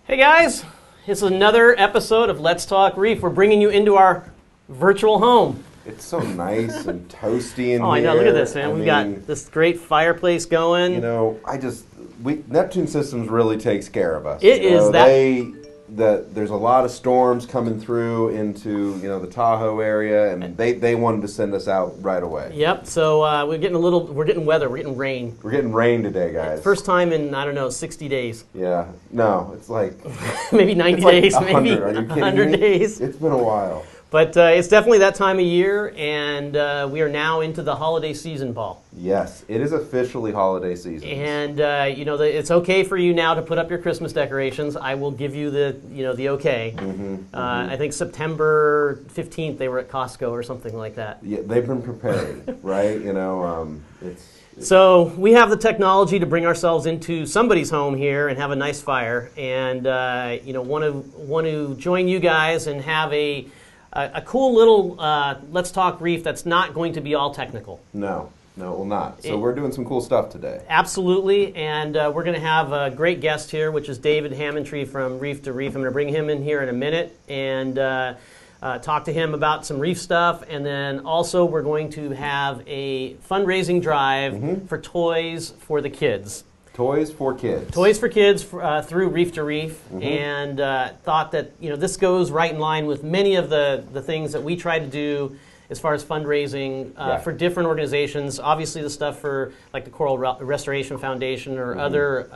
Hey guys, it's another episode of Let's Talk Reef. We're bringing you into our virtual home. It's so nice and toasty in here. Oh, I know. Look at this, man. We've got this great fireplace going. You know, Neptune Systems really takes care of us. There's a lot of storms coming through into the Tahoe area, and they wanted to send us out right away. Yep. So we're getting weather. We're getting rain. We're getting rain today, guys. First time in 60 days. Yeah. No, it's like maybe 90 days. Like 100. Maybe Are you kidding 100 me? days. It's been a while. But it's definitely that time of year, and we are now into the holiday season, Paul. Yes, it is officially holiday season. And it's okay for you now to put up your Christmas decorations. I will give you the okay. I think September 15th they were at Costco or something like that. Yeah, they've been preparing, right? So we have the technology to bring ourselves into somebody's home here and have a nice fire, and want to join you guys and have a cool little Let's Talk Reef that's not going to be all technical. No, it will not. So we're doing some cool stuff today. Absolutely, and we're going to have a great guest here, which is David Hammontree from Reef to Reef. I'm going to bring him in here in a minute and talk to him about some reef stuff, and then also we're going to have a fundraising drive for toys for the kids. Toys for kids. Toys for kids through Reef to Reef, and thought that this goes right in line with many of the things that we try to do as far as fundraising for different organizations. Obviously, the stuff for like the Coral Restoration Foundation or other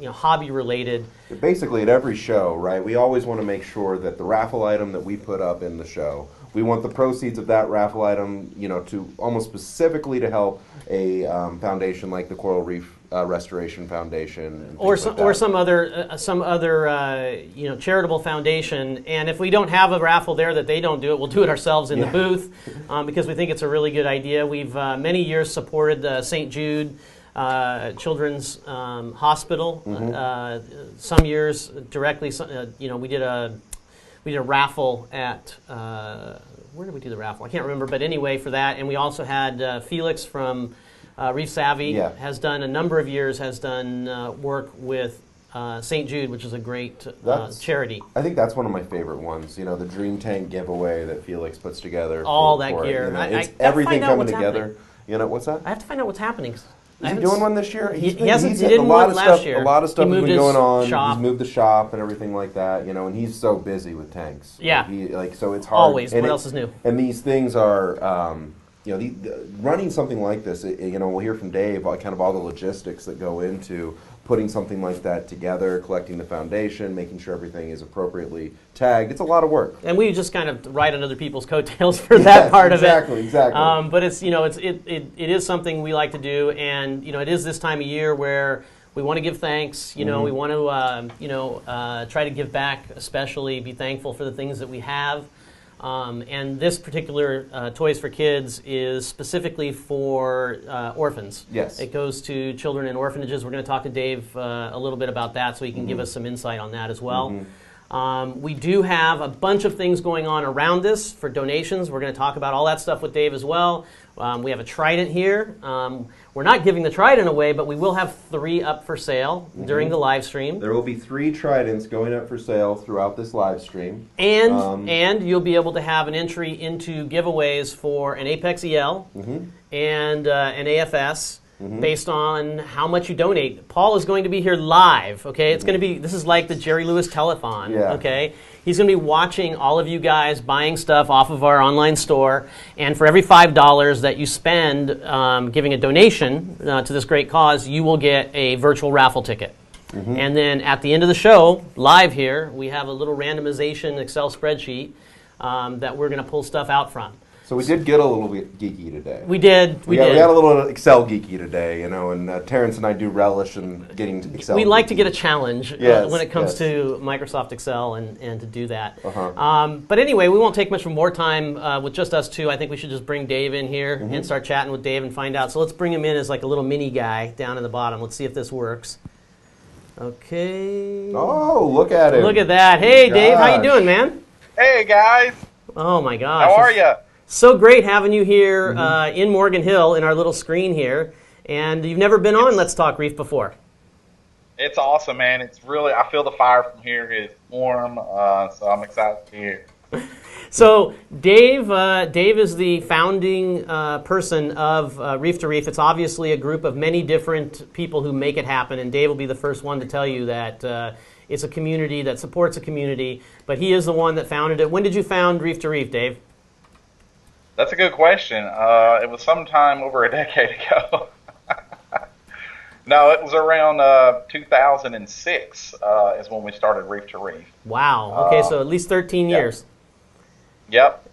hobby related. Basically, at every show, right? We always want to make sure that the raffle item that we put up in the show, we want the proceeds of that raffle item, to almost specifically to help a foundation like the Coral Reef Restoration Foundation, or some other charitable foundation. And if we don't have a raffle there that they don't do it, we'll do it ourselves in the booth because we think it's a really good idea. We've many years supported the St. Jude Children's Hospital. Some years directly. We did a raffle at where did we do the raffle? I can't remember, but anyway, for that. And we also had Felix from Reef Savvy has done a number of years, has done work with St. Jude, which is a great charity. I think that's one of my favorite ones. The Dream Tank giveaway that Felix puts together. All that gear. It's everything coming together. What's that? I have to find out what's happening. Is he doing one this year? He didn't work last year. A lot of stuff has been going on. Shop. He's moved the shop and everything like that. And he's so busy with tanks. Yeah. So it's hard. Always. What else is new? And these things are. Running something like this, we'll hear from Dave kind of all the logistics that go into putting something like that together, collecting the foundation, making sure everything is appropriately tagged. It's a lot of work. And we just kind of ride on other people's coattails for that part of it. Exactly. But it's it is something we like to do, and it is this time of year where we want to give thanks. We want to try to give back, especially be thankful for the things that we have. And this particular Toys for Kids is specifically for orphans. Yes. It goes to children in orphanages. We're going to talk to Dave a little bit about that so he can give us some insight on that as well. We do have a bunch of things going on around this for donations. We're going to talk about all that stuff with Dave as well. We have a Trident here. We're not giving the Trident away, but we will have 3 up for sale during the live stream. There will be 3 Tridents going up for sale throughout this live stream. And you'll be able to have an entry into giveaways for an Apex EL and an AFS. Based on how much you donate. Paul is going to be here live, okay? This is like the Jerry Lewis telethon, okay? He's going to be watching all of you guys buying stuff off of our online store, and for every $5 that you spend giving a donation to this great cause, you will get a virtual raffle ticket. And then at the end of the show, live here, we have a little randomization Excel spreadsheet that we're going to pull stuff out from. So we did get a little bit geeky today. We did. We got a little Excel geeky today, and Terrence and I do relish in getting to Excel. We like to get a challenge when it comes to Microsoft Excel and to do that. But anyway, we won't take much more time with just us two. I think we should just bring Dave in here and start chatting with Dave and find out. So let's bring him in as like a little mini guy down in the bottom. Let's see if this works. Okay. Oh, look at it. Look at that. Hey, Dave, how you doing, man? Hey, guys. Oh, my gosh. How are you? So great having you here in Morgan Hill in our little screen here. And you've never been on Let's Talk Reef before. It's awesome, man. It's really, I feel the fire from here. It's warm, so I'm excited to be here. So Dave is the founding person of Reef to Reef. It's obviously a group of many different people who make it happen, and Dave will be the first one to tell you that it's a community that supports a community, but he is the one that founded it. When did you found Reef to Reef, Dave? That's a good question. It was sometime over a decade ago. No, it was around 2006 is when we started Reef to Reef. Wow. Okay, so at least 13 years. Yep.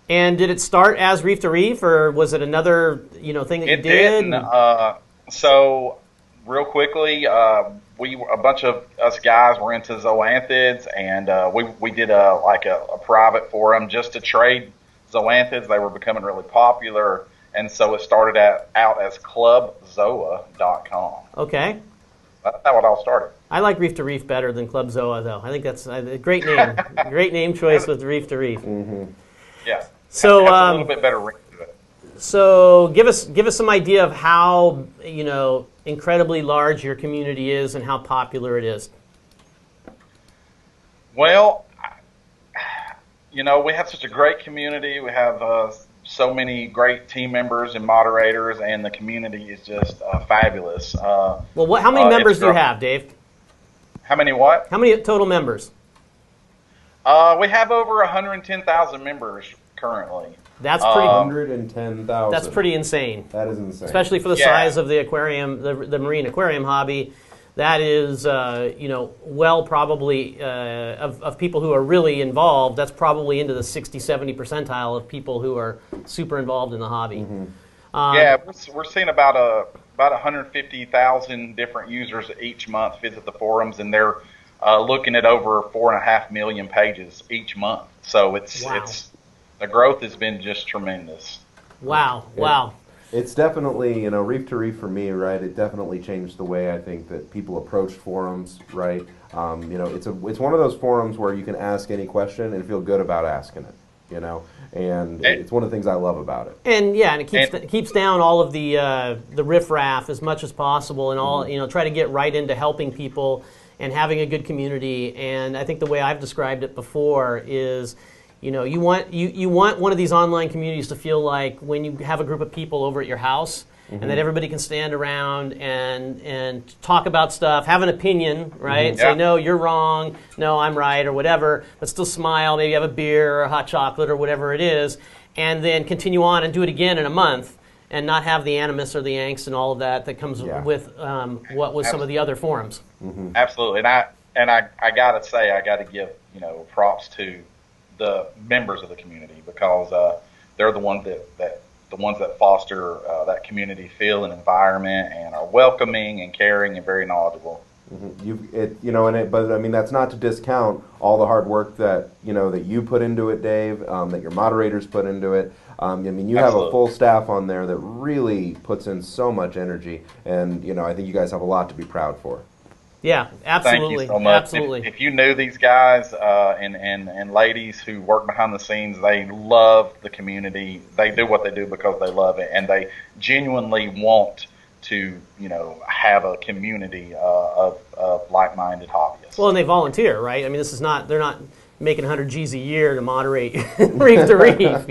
And did it start as Reef to Reef, or was it another thing that you did? It did. So real quickly, a bunch of us guys were into zoanthids, and we did a private forum just to trade zoanthids. They were becoming really popular. And so it started out as clubzoa.com. Okay. That's how it all started. I like Reef to Reef better than Club Zoa, though. I think that's a great name. Great name choice with Reef to Reef. Mm-hmm. Yeah. So it has a little bit better ring to it. So give us some idea of how incredibly large your community is and how popular it is. Well, we have such a great community. We have so many great team members and moderators, and the community is just fabulous. How many members do you have, Dave? How many what? How many total members? We have over 110,000 members currently. That's pretty. 110,000. That's pretty insane. That is insane, especially for the size of the aquarium, the marine aquarium hobby. That is, probably of people who are really involved, that's probably into the 60, 70 percentile of people who are super involved in the hobby. Mm-hmm. We're seeing about 150,000 different users each month visit the forums, and they're looking at over 4.5 million pages each month. So it's the growth has been just tremendous. Wow. Wow. It's definitely, Reef to Reef for me, right? It definitely changed the way I think that people approach forums, right? It's one of those forums where you can ask any question and feel good about asking it, and it's one of the things I love about it. And it keeps down all of the riffraff as much as possible, and all try to get right into helping people and having a good community. And I think the way I've described it before is, you want one of these online communities to feel like when you have a group of people over at your house, and that everybody can stand around and talk about stuff, have an opinion, right? Mm-hmm. Say, no, you're wrong, no, I'm right, or whatever, but still smile, maybe have a beer or a hot chocolate or whatever it is, and then continue on and do it again in a month and not have the animus or the angst and all of that comes with what was some of the other forums. Mm-hmm. Absolutely. And I got to say, I got to give, props to the members of the community, because they're the ones that foster that community feel and environment, and are welcoming and caring and very knowledgeable. Mm-hmm. But I mean, that's not to discount all the hard work that that you put into it, Dave. That your moderators put into it. You have a full staff on there that really puts in so much energy, and I think you guys have a lot to be proud for. Yeah, absolutely. Thank you so much. Absolutely. If you knew these guys and ladies who work behind the scenes, they love the community. They do what they do because they love it, and they genuinely want to, have a community of like-minded hobbyists. Well, and they volunteer, right? I mean, they're not making 100 G's a year to moderate Reef to Reef,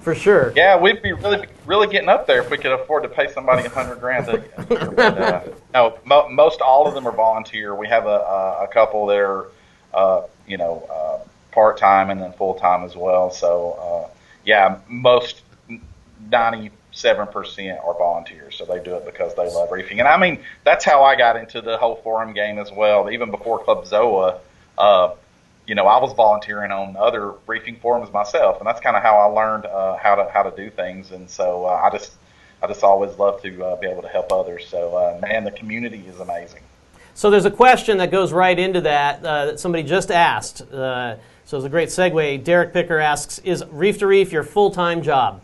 For sure. Yeah, we'd be really getting up there if we could afford to pay somebody $100,000. No, most all of them are volunteer. We have a couple that are, part time and then full time as well. So, most 97% are volunteers. So they do it because they love reefing. And I mean, that's how I got into the whole forum game as well. Even before Club Zoa, I was volunteering on other reefing forums myself, and that's kind of how I learned how to do things. And so I just always love to be able to help others. So the community is amazing. So there's a question that goes right into that somebody just asked. So it's a great segue. Derek Picker asks, "Is Reef to Reef your full-time job?"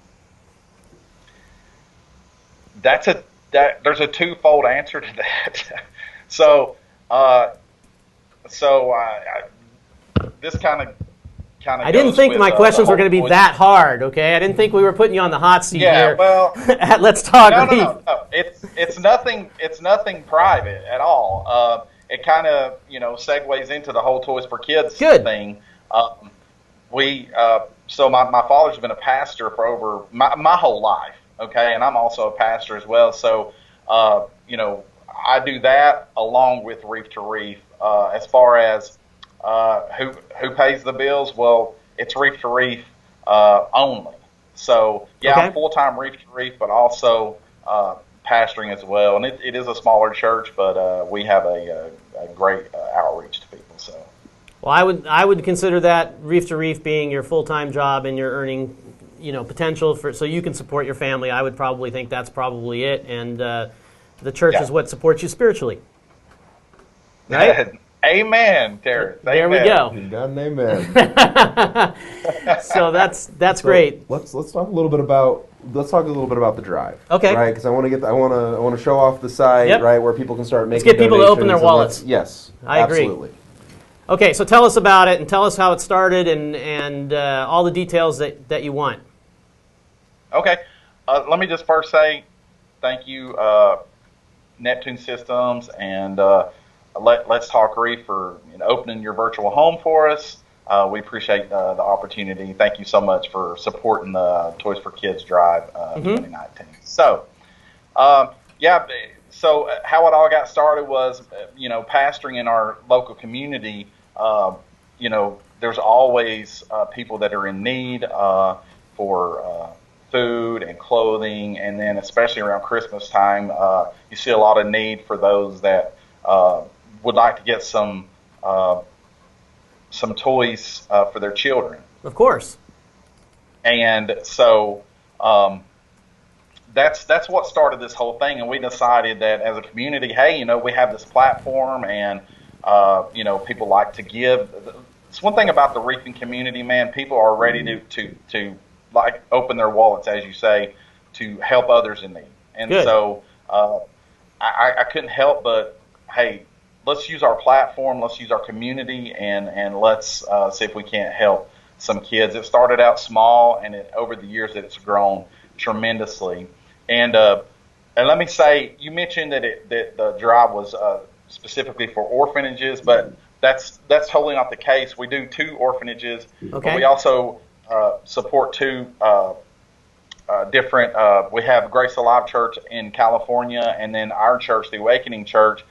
There's a twofold answer to that. This kind of. I didn't think my questions were going to be that hard. Okay, I didn't think we were putting you on the hot seat here. Well, Let's talk. No. it's nothing private at all. It kind of segues into the whole Toys for Kids thing. So my father's been a pastor for over my whole life. Okay, and I'm also a pastor as well. So I do that along with Reef to Reef. As far as who pays the bills, well, it's Reef to Reef only. So I'm full-time Reef to Reef, but also pastoring as well. And it is a smaller church, but we have a great outreach to people. So, well, I would consider that Reef to Reef being your full-time job and you're earning potential so you can support your family. I would probably think that's probably it, and the church is what supports you spiritually, right? Amen, Terry. There we go. You got an amen. So that's great. Let's talk a little bit about the drive. Okay. Right, because I want to show off the site, right, where people can start making. Let's get people to open their wallets. Yes, I agree. Absolutely. Okay, so tell us about it and tell us how it started and all the details that you want. Okay, let me just first say thank you, Neptune Systems, and Let's Talk Reef for opening your virtual home for us. We appreciate the opportunity. Thank you so much for supporting the Toys for Kids Drive 2019. So, so how it all got started was, pastoring in our local community. There's always people that are in need for food and clothing, and then especially around Christmas time, you see a lot of need for those that would like to get some toys for their children. Of course. And so that's what started this whole thing, and we decided that as a community, hey, we have this platform, and people like to give. It's one thing about the reefing community, man. People are ready to like open their wallets, as you say, to help others in need. And so I couldn't help but, hey, let's use our platform, let's use our community, and let's see if we can't help some kids. It started out small, and over the years it's grown tremendously. And let me say, you mentioned that the drive was specifically for orphanages, but that's totally not the case. We do 2 orphanages, but we also support 2 different. We have Grace Alive Church in California, and then our church, the Awakening Church.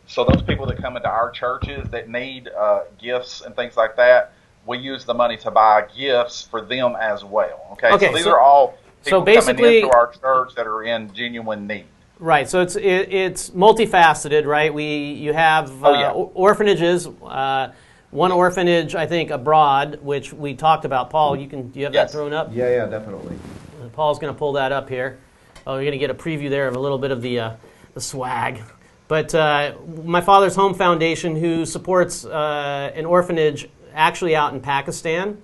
So those people that come into our churches that need gifts and things like that, we use the money to buy gifts for them as well. Okay, so these are all people coming into our church that are in genuine need. Right, so it's multifaceted, right? You have orphanages. One orphanage, I think, abroad, which we talked about. Paul, do you have that thrown up? Yeah, definitely. Paul's going to pull that up here. Oh, you're going to get a preview there of a little bit of the swag. But my Father's Home Foundation, who supports an orphanage actually out in Pakistan,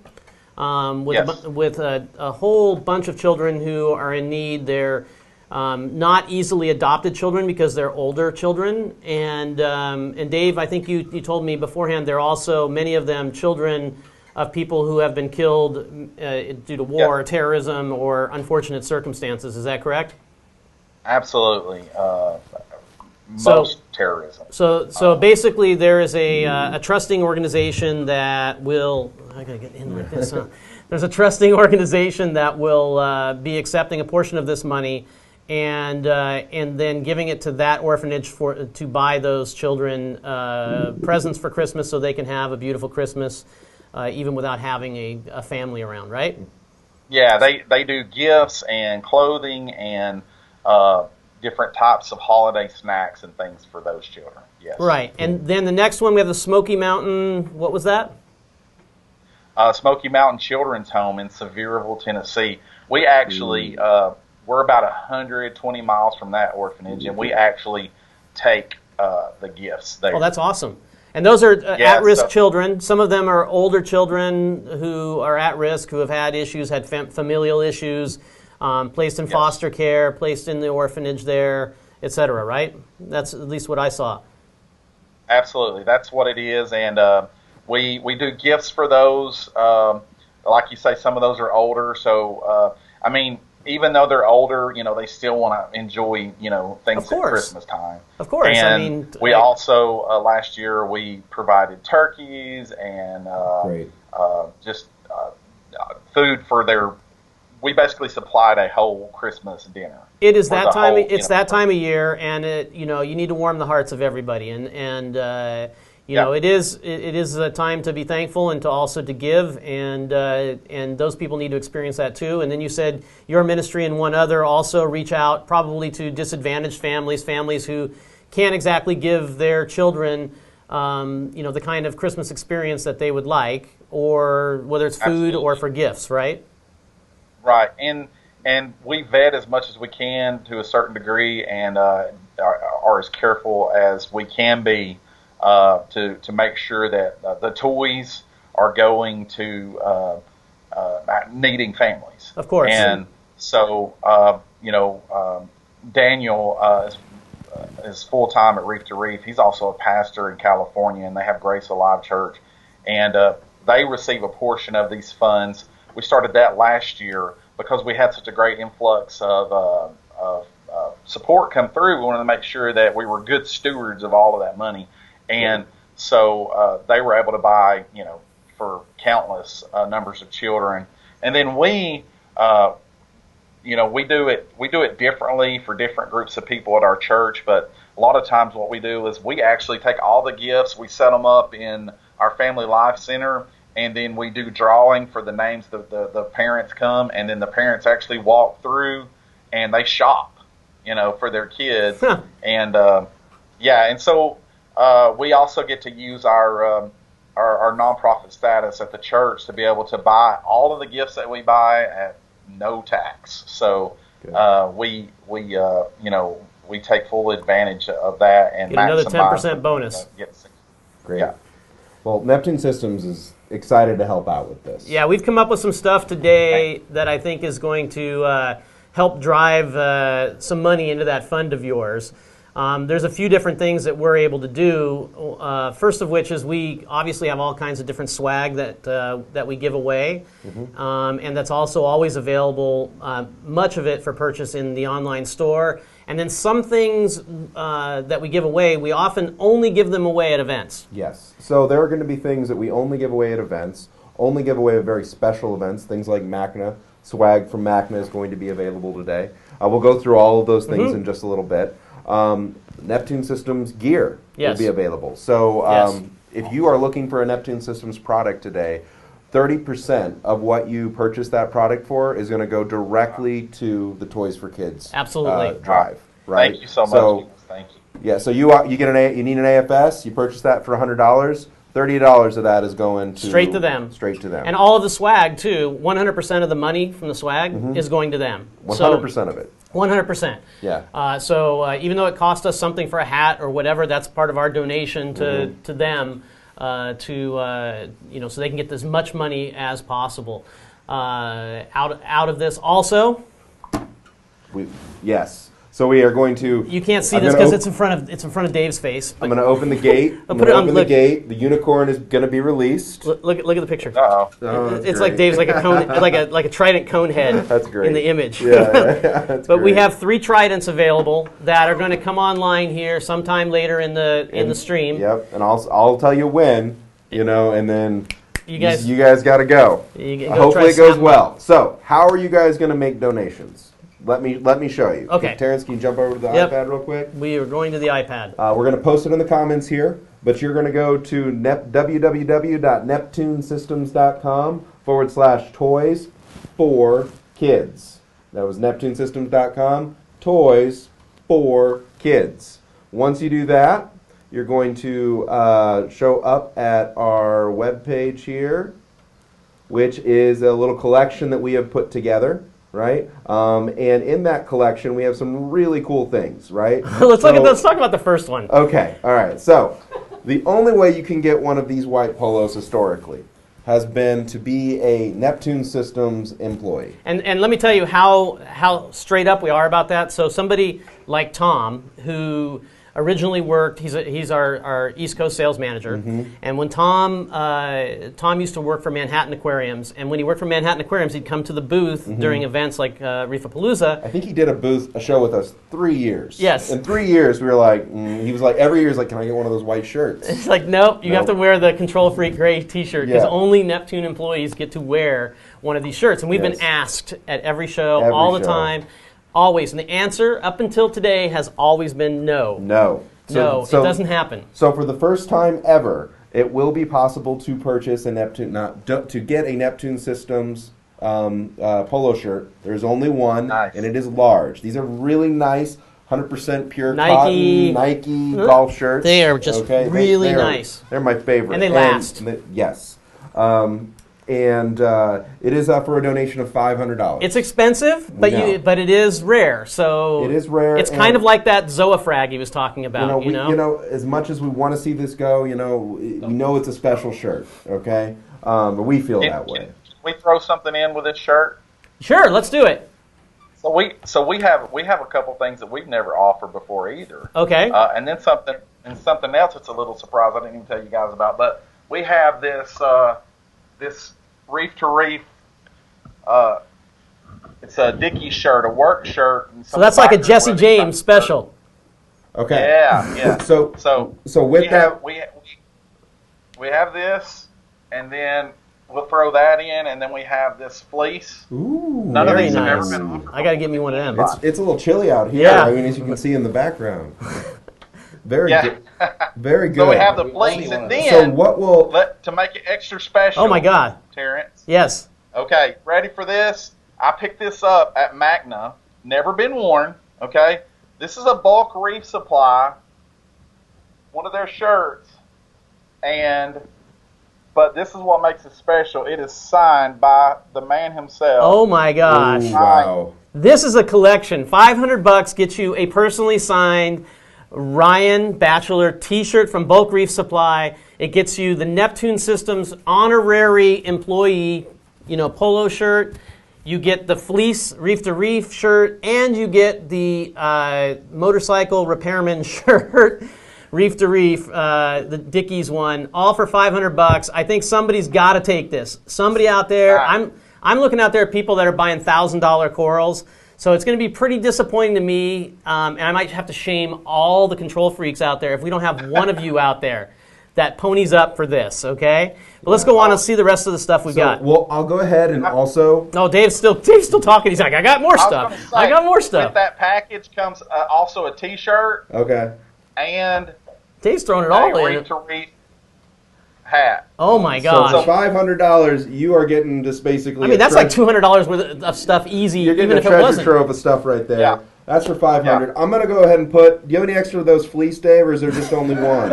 with a whole bunch of children who are in need. They're not easily adopted children because they're older children. And Dave, I think you told me beforehand, they're also, many of them, children of people who have been killed due to war, terrorism, or unfortunate circumstances. Is that correct? Absolutely. Most terrorism. So basically, there is a trusting organization that will. I gotta get in like this. Huh? There's a trusting organization that will be accepting a portion of this money, and then giving it to that orphanage to buy those children presents for Christmas, so they can have a beautiful Christmas, even without having a family around. Right? Yeah, they do gifts and clothing and. Different types of holiday snacks and things for those children. Yes. Right. And then the next one, we have the Smoky Mountain. What was that? Smoky Mountain Children's Home in Sevierville, Tennessee. We actually, we're about 120 miles from that orphanage, and we actually take the gifts there. Oh, that's awesome. And those are at-risk children. Some of them are older children who are at risk, who have had issues, had familial issues, placed in foster care, placed in the orphanage there, etc., right? That's at least what I saw. Absolutely. That's what it is. And we do gifts for those. Like you say, some of those are older. So, even though they're older, they still want to enjoy, things Of at course. Christmas time. Of course. And we also, last year, we provided turkeys and Great. just food for we basically supplied a whole Christmas dinner. It is for that the time. whole, It's that time of year, and you need to warm the hearts of everybody, and it is a time to be thankful and to also to give, and those people need to experience that too. And then you said your ministry and one other also reach out probably to disadvantaged families who can't exactly give their children the kind of Christmas experience that they would like, or whether it's food or for gifts, right? Right, and we vet as much as we can to a certain degree, and are as careful as we can be to make sure that the toys are going to needing families. Of course. And so, Daniel is full time at Reef to Reef. He's also a pastor in California, and they have Grace Alive Church, and they receive a portion of these funds. We started that last year because we had such a great influx of support come through. We wanted to make sure that we were good stewards of all of that money. And so they were able to buy, for countless numbers of children. And then we do it differently for different groups of people at our church. But a lot of times what we do is we actually take all the gifts, we set them up in our Family Life Center, and then we do drawing for the names. The parents come, and then the parents actually walk through and they shop, for their kids. Huh. And and so we also get to use our nonprofit status at the church to be able to buy all of the gifts that we buy at no tax. So we take full advantage of that and get another maximize 10% bonus. Great. Yeah. Well, Neptune Systems is excited to help out with this. Yeah, we've come up with some stuff today that I think is going to help drive some money into that fund of yours. There's a few different things that we're able to do. First of which is we obviously have all kinds of different swag that we give away, and that's also always available, much of it for purchase in the online store. And then some things that we give away, we often only give them away at events. Yes. So there are going to be things that we only give away at events, only give away at very special events, things like Macna. Swag from Macna is going to be available today. We'll go through all of those things in just a little bit. Neptune Systems gear will be available. So if you are looking for a Neptune Systems product today, 30% of what you purchase that product for is going to go directly to the Toys for Kids drive. Right? Thank you so much. Thank you. Yeah, so you need an AFS, you purchase that for $100, $30 of that is going to Straight to them. And all of the swag, too, 100% of the money from the swag is going to them. 100% of it. 100%. Yeah. So even though it cost us something for a hat or whatever, that's part of our donation to them so they can get as much money as possible out of this. Also, yes. So we are going to. You can't see this because it's in front of Dave's face. I'm going to open the gate. The gate. The unicorn is going to be released. Look at the picture. It's like Dave's like a cone, like a trident cone head. That's great. In the image. Yeah, that's but great. we have 3 tridents available that are going to come online here sometime later in the stream. Yep, and I'll tell you when. And then you guys got to go. Hopefully it goes well. So how are you guys going to make donations? Let me show you. Okay. Terrence, can you jump over to the iPad real quick? We are going to the iPad. We're going to post it in the comments here, but you're going to go to www.neptunesystems.com/toys for kids. That was neptunesystems.com, toys for kids. Once you do that, you're going to show up at our webpage here, which is a little collection that we have put together. Right, and in that collection we have some really cool things. Right, let's talk about the first one. Okay, all right. So, the only way you can get one of these white polos historically has been to be a Neptune Systems employee. And let me tell you how straight up we are about that. So somebody like Tom, who originally worked. He's our East Coast sales manager, and when Tom used to work for Manhattan Aquariums, and when he worked for Manhattan Aquariums, he'd come to the booth during events like Reefapalooza. I think he did a show with us 3 years. Yes. In 3 years, we were like, he was like, every year he's like, can I get one of those white shirts? It's like, nope, you have to wear the Control Freak gray T-shirt because Yeah. only Neptune employees get to wear one of these shirts, and we've been asked at every show, all the time. Always. And the answer up until today has always been no. No. No, it doesn't happen. So for the first time ever, it will be possible to purchase a Neptune, to get a Neptune Systems polo shirt. There's only one, and it is large. These are really nice, 100% pure cotton Nike golf shirts. They are just really nice. They're my favorite. And they last. Yes. And it is for a donation of $500. It's expensive, but but it is rare. So it is rare. It's kind of like that Zoafrag he was talking about. You know, as much as we want to see this go, we know it's a special shirt. Okay, but we feel that way. Can we throw something in with this shirt? Sure, let's do it. So we have a couple things that we've never offered before either. Okay. And then something else that's a little surprise I didn't even tell you guys about, but we have this this Reef to Reef. It's a Dickies shirt, a work shirt. And so that's like a Jesse James special. Okay. Yeah. So with that, we have this, and then we'll throw that in, and then we have this fleece. Ooh, None of these nice. have ever been offered. I got to get me one of them. It's a little chilly out here. Yeah. I mean, as you can see in the background. Very good. Very good. So we have the fleece, and then so what will to make it extra special. Oh my God, Terrence. Yes. Okay, ready for this? I picked this up at Magna. Never been worn. Okay, this is a bulk Reef Supply. One of their shirts, but this is what makes it special. It is signed by the man himself. Oh my gosh. Ooh, wow. This is a collection. $500 gets you a personally signed Ryan Batchelor T-shirt from Bulk Reef Supply. It gets you the Neptune Systems honorary employee, polo shirt. You get the fleece Reef to Reef shirt, and you get the motorcycle repairman shirt, Reef to Reef, the Dickies one, all for $500. I think somebody's got to take this. Somebody out there. I'm looking out there at people that are buying $1,000 corals. So it's going to be pretty disappointing to me, and I might have to shame all the control freaks out there if we don't have one of you out there that ponies up for this, okay? But let's go on and see the rest of the stuff we got. Well, I'll go ahead and also... No, Dave's still talking. He's like, I got more stuff. I got more stuff. With that package comes also a T-shirt. Okay. And Dave's throwing it all in. Reef to Reef hat. Oh my gosh. So $500, you are getting just basically... I mean, that's like $200 worth of stuff easy, You're getting even a if it treasure wasn't. trove of stuff right there. Yeah. That's for $500. Yeah. I'm going to go ahead and do you have any extra of those fleece, Dave, or is there just only one?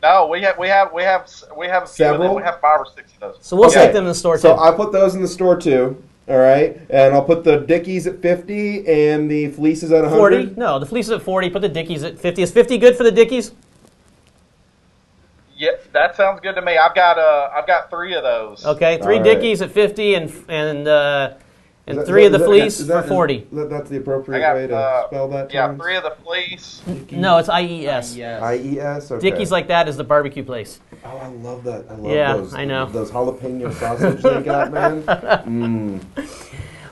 No, we have a few Several? of them. We have 5 or 6 of those. So we'll stick them in the store too. So I put those in the store too. All right, and I'll put the Dickies at 50 and the fleeces at 100. 40? No, the fleece is at 40. Put the Dickies at 50. Is 50 good for the Dickies? Yeah, that sounds good to me. I've got 3 of those. Okay, 3 All right. Dickies at 50 and 3 of the fleece for 40. That's the appropriate way to spell that? Yeah, Terrence? 3 of the fleece. No, it's IES. IES. Okay. Dickies like that is the barbecue place. Oh, I love that. I love those. I know. Those jalapeno sausage they got, man.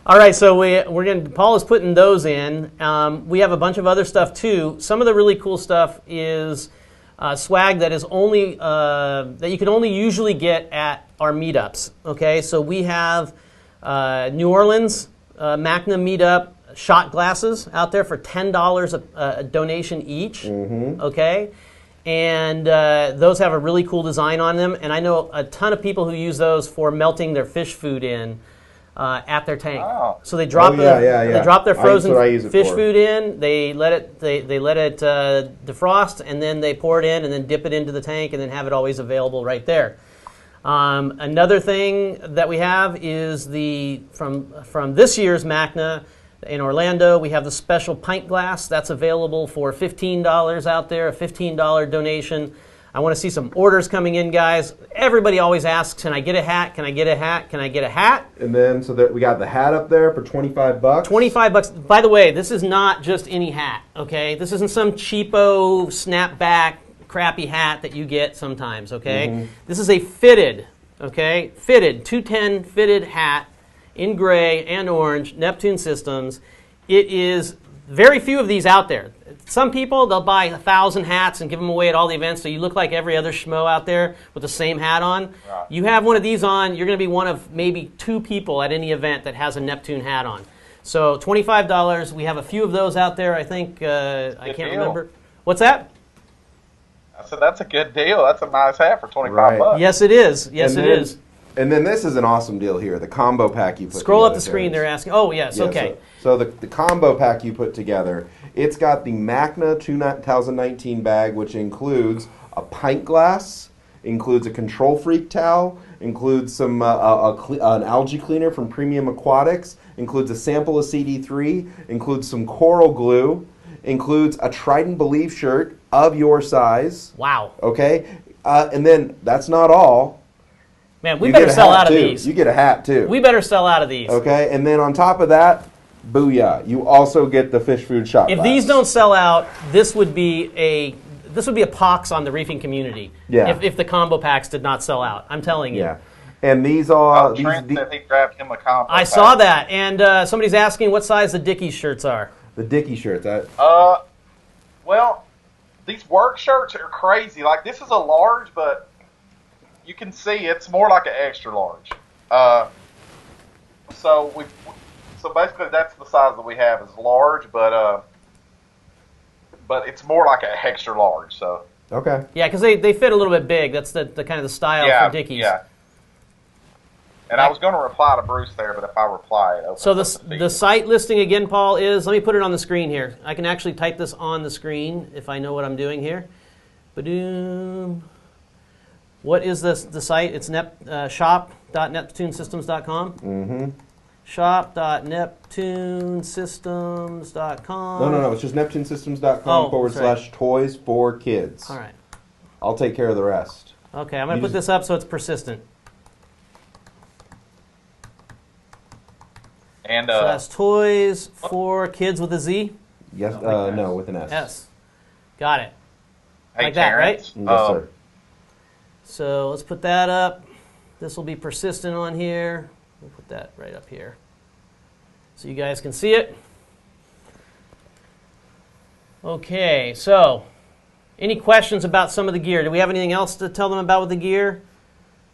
All right, so Paul is putting those in. We have a bunch of other stuff too. Some of the really cool stuff is swag that is only that you can only usually get at our meetups. Okay, so we have New Orleans Magna meetup shot glasses out there for $10 a donation each. Mm-hmm. Okay, and those have a really cool design on them. And I know a ton of people who use those for melting their fish food in. At their tank, so they drop they drop their frozen fish food in. They let it defrost, and then they pour it in, and then dip it into the tank, and then have it always available right there. Another thing that we have is from this year's Magna in Orlando. We have the special pint glass that's available for $15 out there, a $15 donation. I want to see some orders coming in, guys. Everybody always asks, can I get a hat? Can I get a hat? Can I get a hat? And then, so that we got the hat up there for $25. $25. By the way, this is not just any hat, okay? This isn't some cheapo, snapback, crappy hat that you get sometimes, okay? This is a fitted, okay? Fitted, 210 fitted hat in gray and orange, Neptune Systems. It is very few of these out there. Some people, they'll buy 1,000 hats and give them away at all the events, so you look like every other schmo out there with the same hat on. Right. You have one of these on, you're going to be one of maybe 2 people at any event that has a Neptune hat on. So $25. We have a few of those out there. I think I can't remember. What's that? I said that's a good deal. That's a nice hat for $25. Yes, it is. Yes, it is. And then this is an awesome deal here. The combo pack you put Scroll together. up the screen. They're asking. Oh, yes. Yeah, okay. So the combo pack you put together, it's got the Macna 2019 bag, which includes a pint glass, includes a Control Freak towel, includes some an algae cleaner from Premium Aquatics, includes a sample of CD3, includes some coral glue, includes a Trident Believe shirt of your size. Wow. Okay? And then that's not all. Man, we better sell out of these. You get a hat, too. We better sell out of these. Okay? And then on top of that, booyah, you also get the fish food shot If glass. these don't sell out, this would be a pox on the reefing community. Yeah. If the combo packs did not sell out, I'm telling you. Yeah. And these are... Trent said he grabbed him a combo I pack. saw that, and somebody's asking what size the Dickies shirts are. The Dickie shirts. Well, these work shirts are crazy. Like, this is a large, but you can see it's more like an extra large. So basically that's the size that we have is large, but it's more like an extra large. So Okay. Yeah, because they fit a little bit big. That's the kind of the style for Dickies. Yeah. And I was going to reply to Bruce there, but if I reply, it opens So up the site listing again, Paul, is, let me put it on the screen here. I can actually type this on the screen if I know what I'm doing here. Ba-doom. What is the site? It's shop.neptunesystems.com. Mm-hmm. Shop.neptunesystems.com. No. It's just neptunesystems.com / toys for kids. All right. I'll take care of the rest. Okay, I'm going to put this up so it's persistent. And so that's toys for kids with a Z? Yes. No, with an S. S. Got it. Hey, like that, right? Yes, sir. So let's put that up. This will be persistent on here. We'll put that right up here so you guys can see it. Okay, so any questions about some of the gear? Do we have anything else to tell them about with the gear?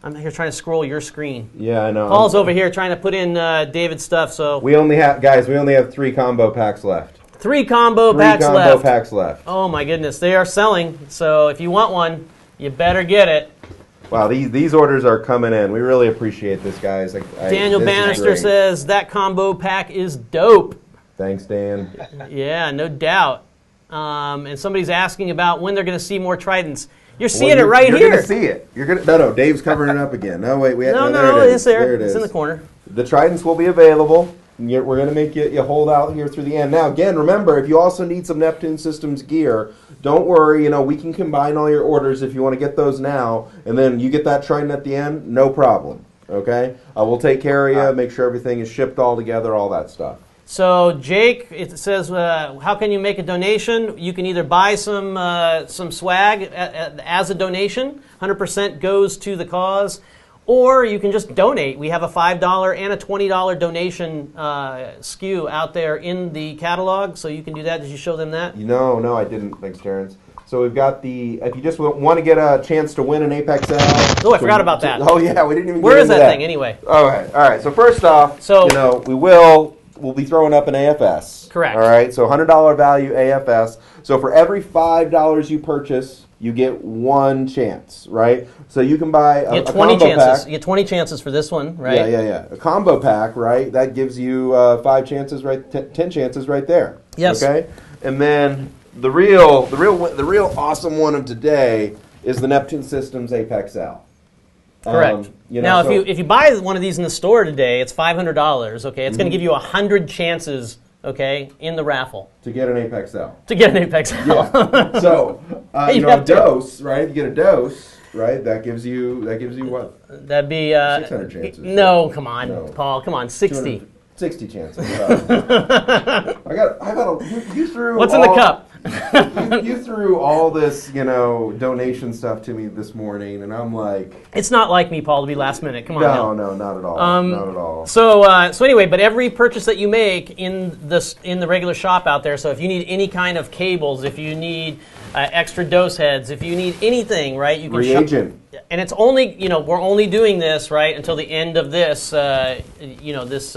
I'm here trying to scroll your screen. Yeah, I know. Paul's over here trying to put in David's stuff. So we only have 3 combo packs left. 3 combo packs left. 3 combo packs left. Oh my goodness, they are selling. So if you want one, you better get it. Wow, these orders are coming in. We really appreciate this, guys. Daniel Bannister says that combo pack is dope. Thanks, Dan. Yeah, no doubt. And somebody's asking about when they're going to see more Tridents. You're seeing it right here. You're going to see it. No, Dave's covering it up again. No, wait. No, it's there. There it is. It's in the corner. The Tridents will be available. We're going to make you hold out here through the end. Now, again, remember, if you also need some Neptune Systems gear, don't worry. We can combine all your orders if you want to get those now, and then you get that Trident at the end, no problem. Okay? We'll take care of you, make sure everything is shipped all together, all that stuff. So, Jake, it says, how can you make a donation? You can either buy some swag as a donation, 100% goes to the cause, or you can just donate. We have a $5 and a $20 donation SKU out there in the catalog, so you can do that. Did you show them that? No, I didn't. Thanks, Terrence. So we've got if you just want to get a chance to win an Apex L. Oh, I forgot about that. Oh, yeah, we didn't even Where get is into that thing anyway? All right. So first off, we'll be throwing up an AFS. Correct. All right, so $100 value AFS. So for every $5 you purchase, you get 1 chance, right? So you can buy a 20 combo chances. pack. You get 20 chances for this one, right? Yeah. A combo pack, right? That gives you 5 chances, right? 10 chances right there. Yes. Okay. And then the real awesome one of today is the Neptune Systems Apex L. Correct. If you buy one of these in the store today, it's $500. Okay, it's going to give you 100 chances okay, in the raffle. To get an Apex L. To get an Apex L. Yeah. So, You a have to. dose, right? You get a dose, right? That gives you what? That'd be 600 chances. No, come on, No. Paul. Come on, 60. 60 chances. You threw. What's in the cup? You threw all this, donation stuff to me this morning, and I'm like, It's not like me, Paul, to be last minute. Come on. now. no, not at all, not at all. So anyway, but every purchase that you make in the regular shop out there, so if you need any kind of cables, if you need extra dose heads, if you need anything, right, you can Reagent. and it's only, we're only doing this, right, until the end of this, this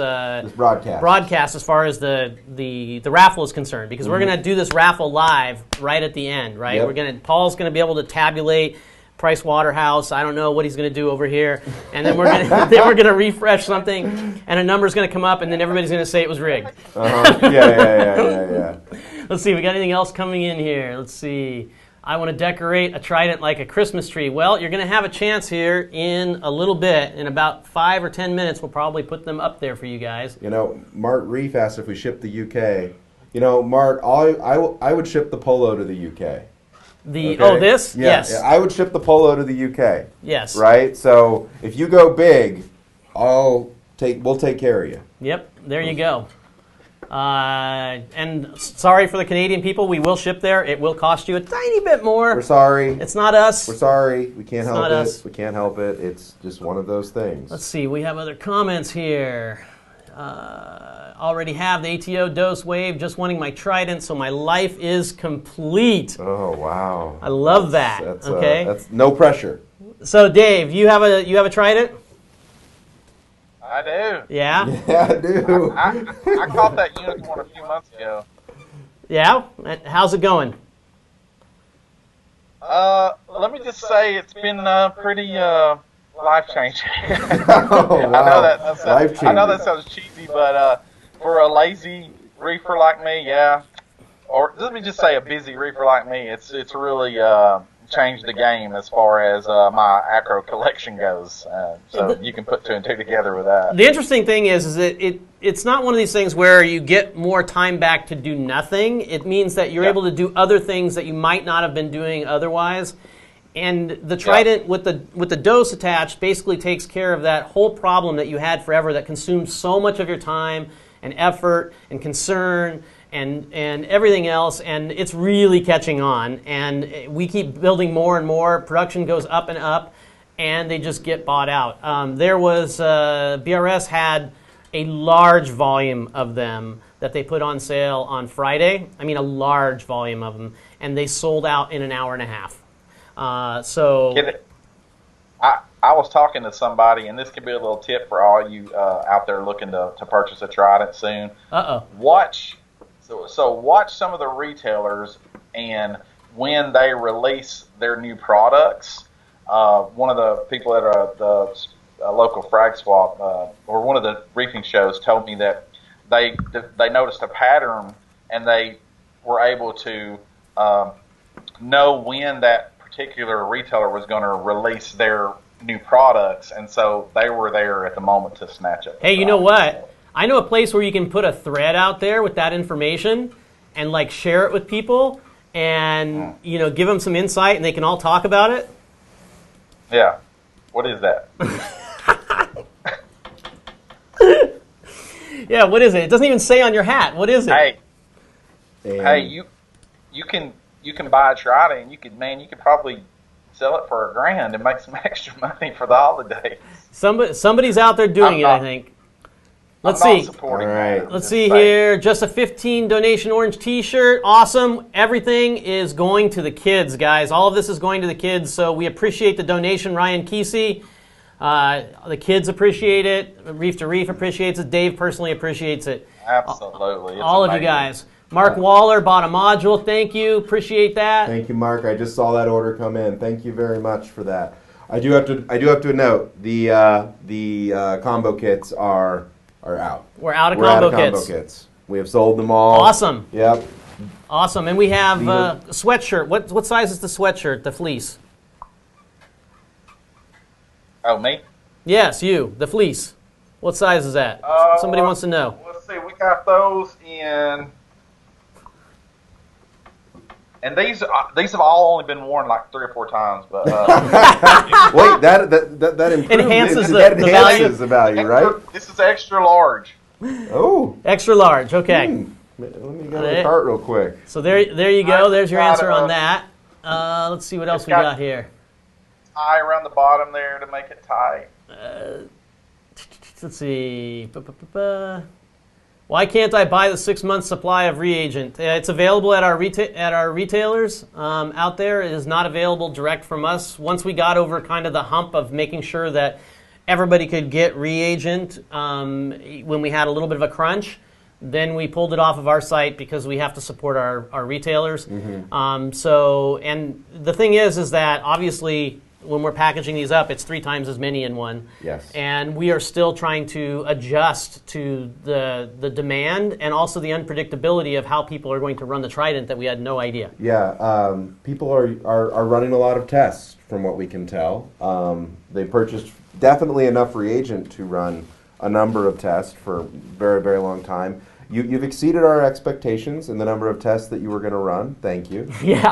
broadcast as far as the raffle is concerned, because we're going to do this raffle live right at the end, right? Yep. Paul's going to be able to tabulate Price Waterhouse. I don't know what he's going to do over here, and then we're going to refresh something, and a number's going to come up, and then everybody's going to say it was rigged. Yeah. Let's see, we got anything else coming in here? Let's see. I want to decorate a trident like a Christmas tree. Well, you're going to have a chance here in a little bit. In about 5 or 10 minutes, we'll probably put them up there for you guys. Mark Reef asked if we ship the UK. Mark, I would ship the Polo to the UK. This? Yeah, Yes. yeah, I would ship the Polo to the UK. Yes. Right? So if you go big, we'll take care of you. Yep, there you go. And sorry for the Canadian people, we will ship there. It will cost you a tiny bit more. We're sorry. It's not us. We're sorry. We can't help it. us. We can't help it. It's just one of those things. Let's see, we have other comments here. Already have the ATO dose wave, just wanting my trident, so my life is complete. Oh, wow. I love that. Okay. That's no pressure. So Dave, you have a trident? I do. Yeah? Yeah, I do. I caught that unicorn a few months ago. Yeah? How's it going? Let me just say it's been pretty life-changing. Oh, wow. I know that sounds cheesy, but for a lazy reefer like me, yeah, or let me just say a busy reefer like me, it's really changed the game as far as my acro collection goes. So you can put 2 and 2 together with that. The interesting thing is that it's not one of these things where you get more time back to do nothing. It means that you're able to do other things that you might not have been doing otherwise. And the trident with the dose attached basically takes care of that whole problem that you had forever that consumed so much of your time and effort and concern and everything else, and it's really catching on. And we keep building more and more. Production goes up and up, and they just get bought out. There was BRS had a large volume of them that they put on sale on Friday. I mean, a large volume of them, and they sold out in an hour and a half. I was talking to somebody, and this could be a little tip for all you out there looking to purchase a trident soon. Watch some of the retailers, and when they release their new products, one of the people at the local frag swap or one of the reefing shows told me that they noticed a pattern, and they were able to know when that particular retailer was going to release their new products, and so they were there at the moment to snatch it. Hey, you know what? I know a place where you can put a thread out there with that information and like share it with people and give them some insight, and they can all talk about it. Yeah. What is that? Yeah, what is it? It doesn't even say on your hat. What is it? Hey, you can buy a trident, and you could probably sell it for $1,000 and make some extra money for the holidays. Somebody's out there doing it, I think. Let's see. All right. Let's see here. Just a 15 donation orange T-shirt. Awesome. Everything is going to the kids, guys. All of this is going to the kids, so we appreciate the donation, Ryan Kesey. The kids appreciate it. Reef to Reef appreciates it. Dave personally appreciates it. Absolutely. It's all amazing. of you guys. Mark Waller bought a module. Thank you. Appreciate that. Thank you, Mark. I just saw that order come in. Thank you very much for that. I do have to note the combo kits are out. We're out of We're combo out of combo kits. kits. We have sold them all. Awesome. Yep. Awesome. And we have a sweatshirt. What size is the sweatshirt, the fleece? Oh, me? Yes, you. The fleece. What size is that? Somebody wants to know. Let's let's see, we got those in, and these have all only been worn like 3 or 4 times, but Wait, that improves Enhances that the enhances the value, right? This is extra large. Oh, Extra large. Okay. let me go to the cart real quick. So there you go. There's your answer on Got, that. Let's see what else we got- got here. Tie around the bottom there to make it tight. Let's see. Why can't I buy the 6-month supply of reagent? It's available at our retailers out there. It is not available direct from us. Once we got over kind of the hump of making sure that everybody could get reagent when we had a little bit of a crunch, then we pulled it off of our site because we have to support our retailers. So, and the thing is that obviously when we're packaging these up, it's 3 times as many in one. Yes. And we are still trying to adjust to the demand and also the unpredictability of how people are going to run the Trident that we had no idea. Yeah, people are running a lot of tests from what we can tell. They purchased definitely enough reagent to run a number of tests for a very, very long time. You've exceeded our expectations in the number of tests that you were going to run. Thank you. Yeah.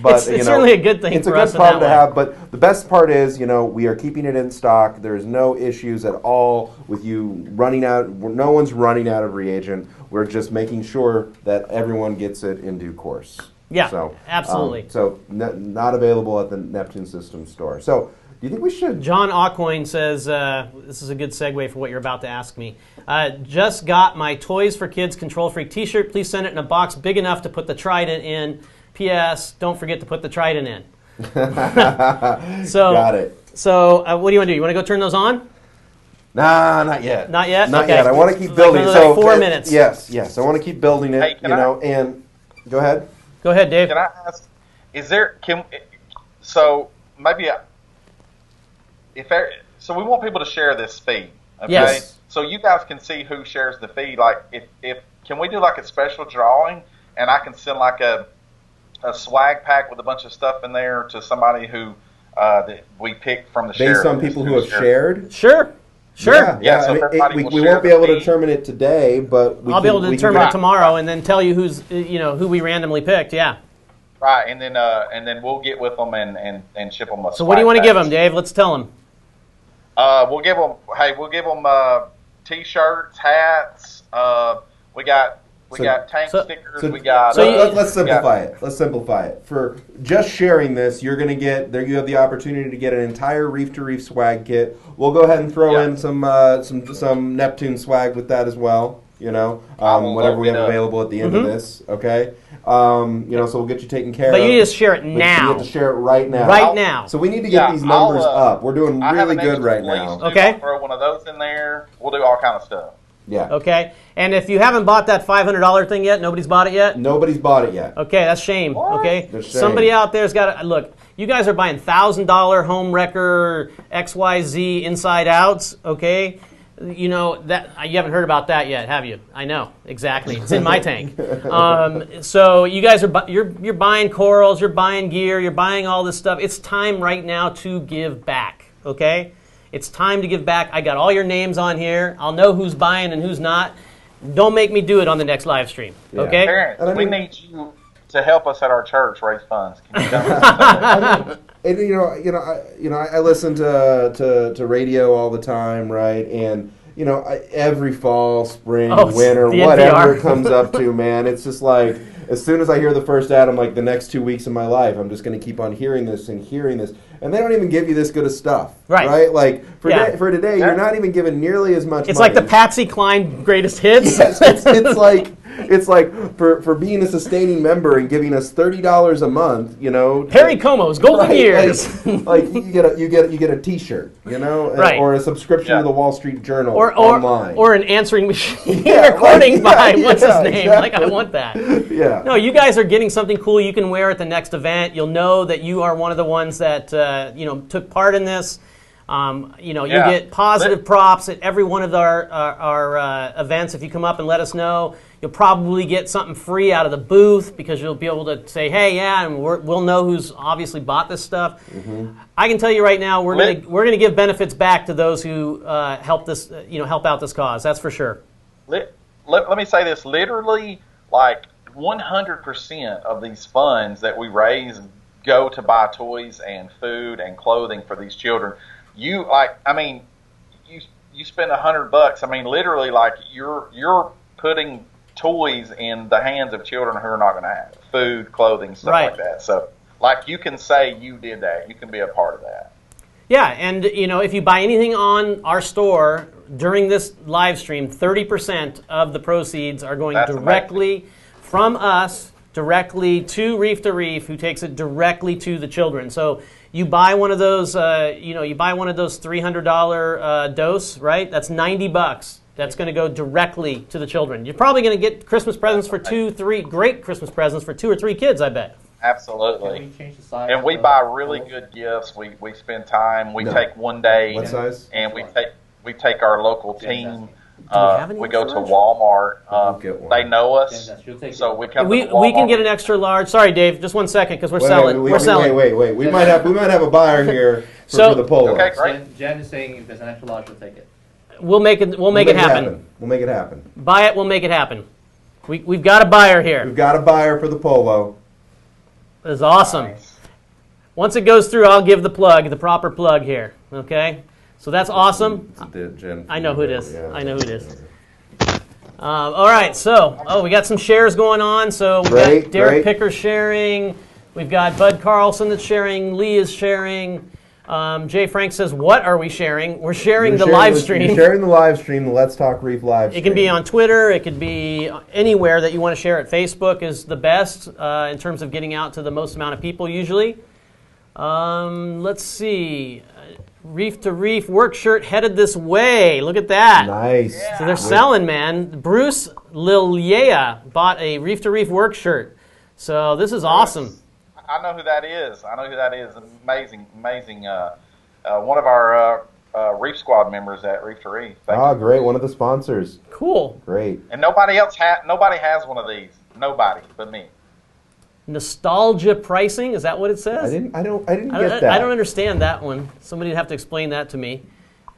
But it's certainly a good thing it's for a us good in problem that to way. have. But the best part is, we are keeping it in stock. There's no issues at all with you running out. No one's running out of reagent. We're just making sure that everyone gets it in due course. Yeah, So, absolutely. Not available at the Neptune Systems store. So do you think we should? John Aucoin says, this is a good segue for what you're about to ask me. Just got my Toys for Kids Control Freak t-shirt. Please send it in a box big enough to put the Trident in. P.S. Don't forget to put the Trident in. So, Got it. So what do you want to do? You want to go turn those on? Nah, not yet. Not yet? Not Okay. yet. I want to keep Like building. another So 4 minutes. Yes. I want to keep building it. Hey, can I- And go ahead. Go ahead, Dave. Can I ask? So maybe so we want people to share this feed. Okay. Yes. So you guys can see who shares the feed. Like, if can we do like a special drawing, and I can send like a swag pack with a bunch of stuff in there to somebody who that we picked from the Based on people who have shared. Sure. Yeah, so I mean, everybody we will won't share be the able to feed. determine it today, but I'll be able to determine it Right. tomorrow and then tell you who we randomly picked. Yeah. Right, and then we'll get with them and ship them. So what do you want to give them, Dave? Let's tell them. We'll give them t-shirts, hats. We got tank stickers. Let's simplify it. Let's simplify it. For just sharing this, you're going to get there. You have the opportunity to get an entire Reef to Reef swag kit. We'll go ahead and throw in some Neptune swag with that as well. Whatever we have available at the end of this. Okay. So we'll get you taken care of. But you need to share it But now. you have to share it right now. Right now. So we need to get these numbers up. We're doing I have really an good extra right fleece, now. too. Okay. I'll throw one of those in there. We'll do all kind of stuff. Yeah. Okay. And if you haven't bought that $500 thing yet, nobody's bought it yet? Nobody's bought it yet. Okay, that's shame. What? Okay, That's shame. somebody out there's got to look. You guys are buying $1,000 home wrecker XYZ inside outs. Okay, that you haven't heard about that yet, have you? I know exactly. It's in my tank. So you guys are you're buying corals, you're buying gear, you're buying all this stuff. It's time right now to give back. Okay, it's time to give back. I got all your names on here. I'll know who's buying and who's not. Don't make me do it on the next live stream. Yeah. Okay. Parents, And I we mean- need you to help us at our church raise funds. Can you come? And I listen to radio all the time, right? And every fall, spring, winter, the whatever NPR. it comes up to, man, it's just like as soon as I hear the first ad, I'm like, the next 2 weeks of my life, I'm just going to keep on hearing this, and they don't even give you this good of stuff, Right. Like for Yeah. for today, Yeah. you're not even given nearly as much. It's money. like the Patsy Cline greatest hits. Yes, it's like for being a sustaining member and giving us $30 a month, Perry Como's Golden Right, Years. like you get a T-shirt, Right. or a subscription to the Wall Street Journal or online, or an answering machine Yeah, recording like, by what's his yeah, name? exactly. Like, I want that. yeah. No, you guys are getting something cool you can wear at the next event. You'll know that you are one of the ones that took part in this. You get positive props at every one of our events. If you come up and let us know, you'll probably get something free out of the booth because you'll be able to say, "Hey, yeah," and we'll know who's obviously bought this stuff. Mm-hmm. I can tell you right now, we're gonna give benefits back to those who help out this cause. That's for sure. let me say this. Literally, like 100% of these funds that we raise go to buy toys and food and clothing for these children. You spend $100. I mean, literally, like you're putting toys in the hands of children who are not going to have food, clothing, stuff like that. So, like, you can say you did that. You can be a part of that. Yeah, and if you buy anything on our store during this live stream, 30% of the proceeds are going directly from us directly to Reef, who takes it directly to the children. So you buy one of those, you buy one of those $300 dose, right? That's $90. That's going to go directly to the children. You're probably going to get Christmas presents for great Christmas presents for 2 or 3 kids, I bet. Absolutely. Can we change the size? And we buy really good gifts. We spend time. We take one day. What size? And we take our local team. We go to Walmart. They know us, so we come. We can get an extra large. Sorry, Dave. Just 1 second, because we're selling. We're selling. Wait. We might have a buyer here for the polo. Okay, great. Jen is saying if there's an extra large, we'll take it. We'll make it happen. We'll make it happen. Buy it. We'll make it happen. We've got a buyer here. We've got a buyer for the polo. That's awesome. Nice. Once it goes through, I'll give the proper plug here. Okay. So that's awesome. I know who it is. Yeah, I know who it is. All right. So, we got some shares going on. So we got Derek Picker sharing. We've got Bud Carlson that's sharing. Lee is sharing. Jay Frank says, "What are we sharing? We're sharing the live stream. You're sharing the live stream, the Let's Talk Reef live stream. It can be on Twitter. It could be anywhere that you want to share it. Facebook is the best in terms of getting out to the most amount of people usually. Let's see. Reef to Reef work shirt headed this way. Look at that. Nice. Yeah. So they're selling, man. Bruce Lilia bought a Reef to Reef work shirt. So this is awesome. I know who that is. Amazing. One of our Reef Squad members at Reef to Reef. Great. One of the sponsors. Cool. Great. And nobody has one of these. Nobody but me. Nostalgia pricing, is that what it says? I didn't get that. I don't understand that one. Somebody'd have to explain that to me.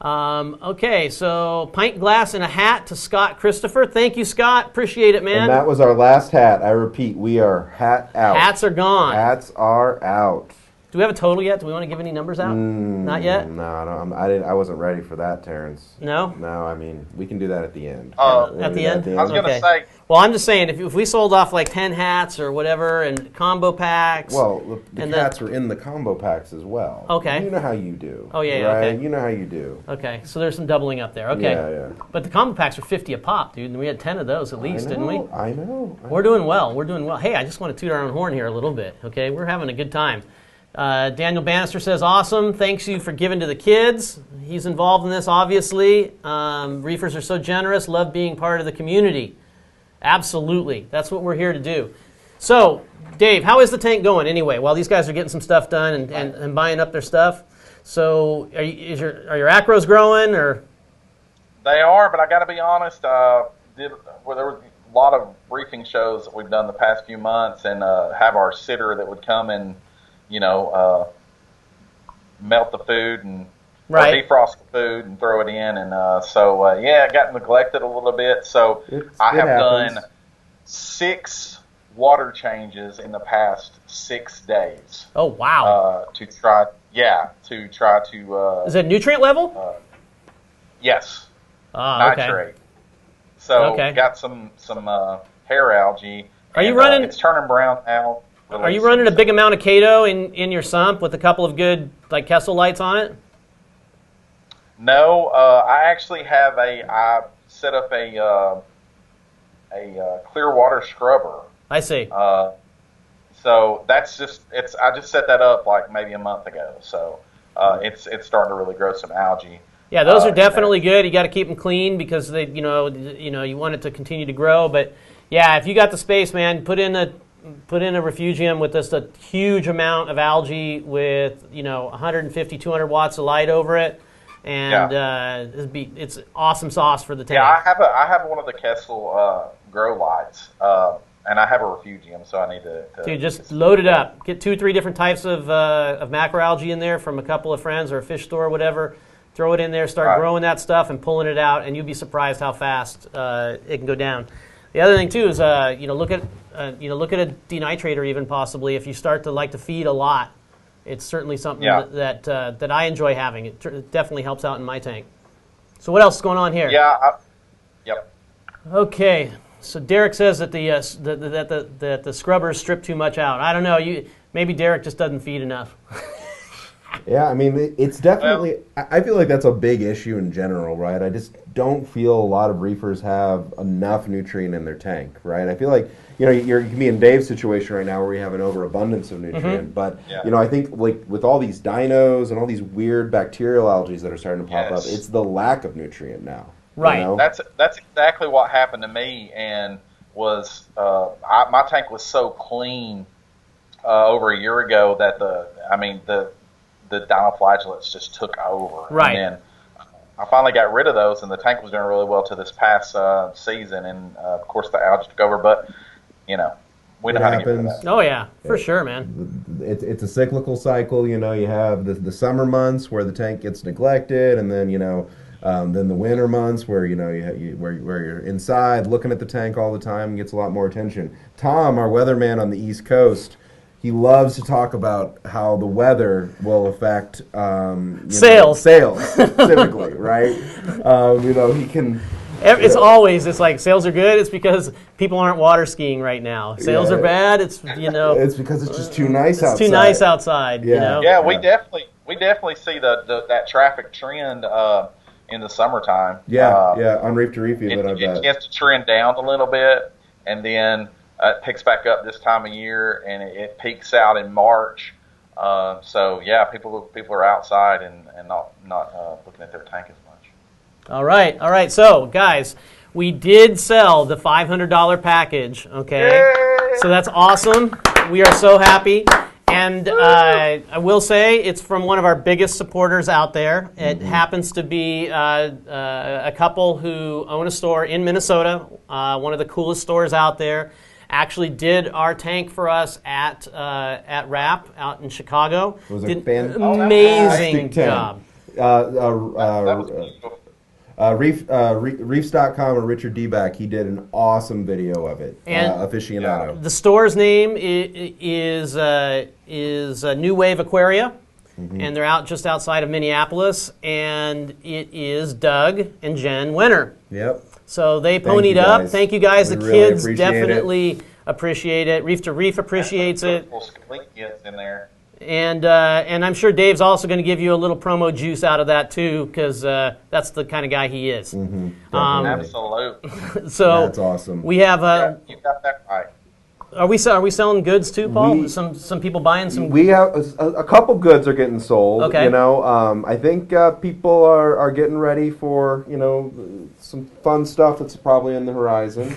Okay, so pint glass and a hat to Scott Christopher. Thank you, Scott. Appreciate it, man. And that was our last hat. I repeat, we are hat out. Hats are gone. Hats are out. Do we have a total yet? Do we want to give any numbers out? Not yet? No, I wasn't ready for that, Terrence. No? No, I mean, we can do that at the end. At the end? I was going to say... Well, I'm just saying, if we sold off like 10 hats or whatever and combo packs... Well, the hats are in the combo packs as well. Okay. You know how you do. Oh, yeah, right? Okay. You know how you do. Okay, so there's some doubling up there. Okay. Yeah. But the combo packs are 50 a pop, dude, and we had 10 of those at least, didn't we? I know. We're doing well. Hey, I just want to toot our own horn here a little bit, okay? We're having a good time. Daniel Bannister says, awesome. Thanks you for giving to the kids. He's involved in this, obviously. Reefers are so generous. Love being part of the community. Absolutely. That's what we're here to do. So, Dave, how is the tank going anyway? While these guys are getting some stuff done and buying up their stuff. So, are your acros growing? Or? They are, but I got to be honest. There were a lot of reefing shows that we've done the past few months and have our sitter that would come and melt the food and defrost the food and throw it in. And it got neglected a little bit. So I have done 6 water changes in the past 6 days. Oh, wow. To try to... Is it nutrient level? Yes. Okay. Nitrate. So got some hair algae. Are you running... It's turning brown now. Are you running a big amount of Chaeto in your sump with a couple of good like Kessel lights on it? No, I actually have I set up a clear water scrubber. I see. So that's I just set that up like maybe a month ago. So it's starting to really grow some algae. Yeah, those are definitely good. You got to keep them clean because they you want it to continue to grow. But yeah, if you got the space, man, put in a refugium with just a huge amount of algae with 150, 200 watts of light over it, and it's awesome sauce for the tank. Yeah, I have one of the Kessel grow lights, and I have a refugium, so I need to Dude, just load it up. Get 2-3 different types of macroalgae in there from a couple of friends or a fish store or whatever. throw it in there, start Right. growing that stuff and pulling it out, and you'd be surprised how fast it can go down. The other thing too is look at a denitrator even possibly. If you start to like to feed a lot, it's certainly something that I enjoy having. It definitely helps out in my tank. So what else is going on here? Yeah. Yep. Okay. So Derek says that the scrubbers strip too much out. I don't know. Maybe Derek just doesn't feed enough. Yeah, I mean, it's definitely, I feel like that's a big issue in general, right? I just don't feel a lot of reefers have enough nutrient in their tank, right? I feel like, you can be in Dave's situation right now where we have an overabundance of nutrient, but, I think like with all these dinos and all these weird bacterial algae that are starting to pop up, it's the lack of nutrient now. Right. You know? That's exactly what happened to me, and was my tank was so clean over a year ago that the dinoflagellates just took over. Right. And then I finally got rid of those, and the tank was doing really well to this past season, and of course the algae took over. But we know how to get rid of that. Oh yeah, for sure, man. It's a cyclical cycle. You have the summer months where the tank gets neglected, and then then the winter months where where you're inside looking at the tank all the time and gets a lot more attention. Tom, our weatherman on the East Coast, he loves to talk about how the weather will affect sales specifically, right? He can. It's like sales are good. It's because people aren't water skiing right now. Sales are bad. It's It's because it's just too nice outside. It's too nice outside. Yeah, we definitely see that traffic trend in the summertime. On Reef to Reef even. It gets to trend down a little bit, and then it picks back up this time of year, and it peaks out in March. People are outside and not looking at their tank as much. All right. So, guys, we did sell the $500 package. Okay, Yay! So that's awesome. We are so happy. And I will say it's from one of our biggest supporters out there. It happens to be a couple who own a store in Minnesota, one of the coolest stores out there. Actually did our tank for us at RAP out in Chicago. It was did an amazing job. Reefs.com or Richard Deback, he did an awesome video of it. Aficionado. The store's name is New Wave Aquaria, and they're out just outside of Minneapolis, and it is Doug and Jen Winter. Yep. So they ponied up. Thank you guys. We the really kids appreciate definitely appreciate it. Reef to Reef appreciates it. In there. And I'm sure Dave's also going to give you a little promo juice out of that too, because that's the kind of guy he is. Absolutely. So that's awesome. We have. You got that right. Are we selling goods too, Paul? Some people buying some. We have a couple goods are getting sold. Okay. I think people are getting ready for some fun stuff that's probably in the horizon.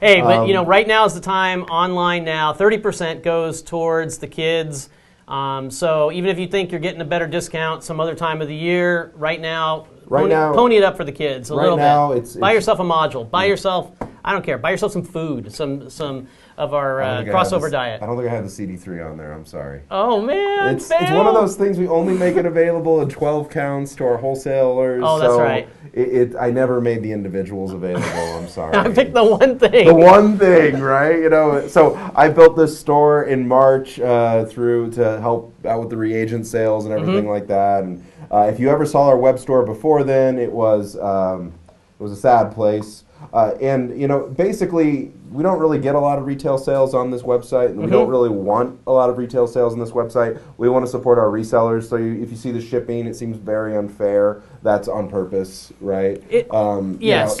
Hey, but right now is the time. Online now, 30% goes towards the kids. So even if you think you're getting a better discount some other time of the year, right now, pony it up for the kids a little bit. Buy yourself a module. Buy yourself. I don't care. Buy yourself some food, some of our crossover diet. I don't think I have the CD3 on there. I'm sorry. Oh man, it's one of those things we only make it available in 12 counts to our wholesalers. Oh, that's right. I never made the individuals available. I'm sorry. I picked the one thing. The one thing, right? So I built this store in March to help out with the reagent sales and everything like that. And if you ever saw our web store before then, it was a sad place. Basically, we don't really get a lot of retail sales on this website, and we don't really want a lot of retail sales on this website. We want to support our resellers. So if you see the shipping, it seems very unfair. That's on purpose, right? Yes.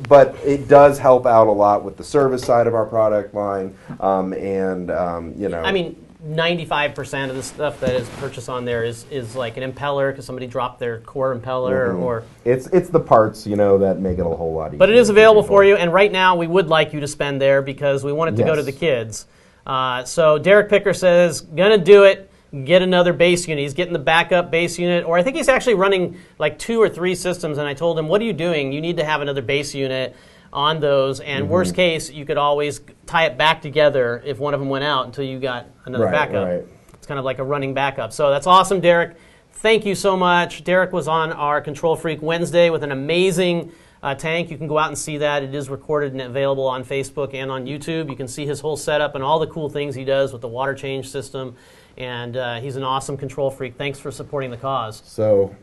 But it does help out a lot with the service side of our product line, I mean, 95% of the stuff that is purchased on there is like an impeller because somebody dropped their core impeller, or it's the parts that make it a whole lot easier. But it is available for you, and right now we would like you to spend there because we want it to go to the kids. So Derek Picker says, gonna do it. Get another base unit. He's getting the backup base unit, or I think he's actually running like 2 or 3 systems. And I told him, what are you doing? You need to have another base unit on those, and worst case, you could always tie it back together if one of them went out until you got another backup. Right. It's kind of like a running backup. So that's awesome, Derek. thank you so much. Derek was on our Control Freak Wednesday with an amazing tank. You can go out and see that. It is recorded and available on Facebook and on YouTube. You can see his whole setup and all the cool things he does with the water change system. And he's an awesome control freak. Thanks for supporting the cause. So,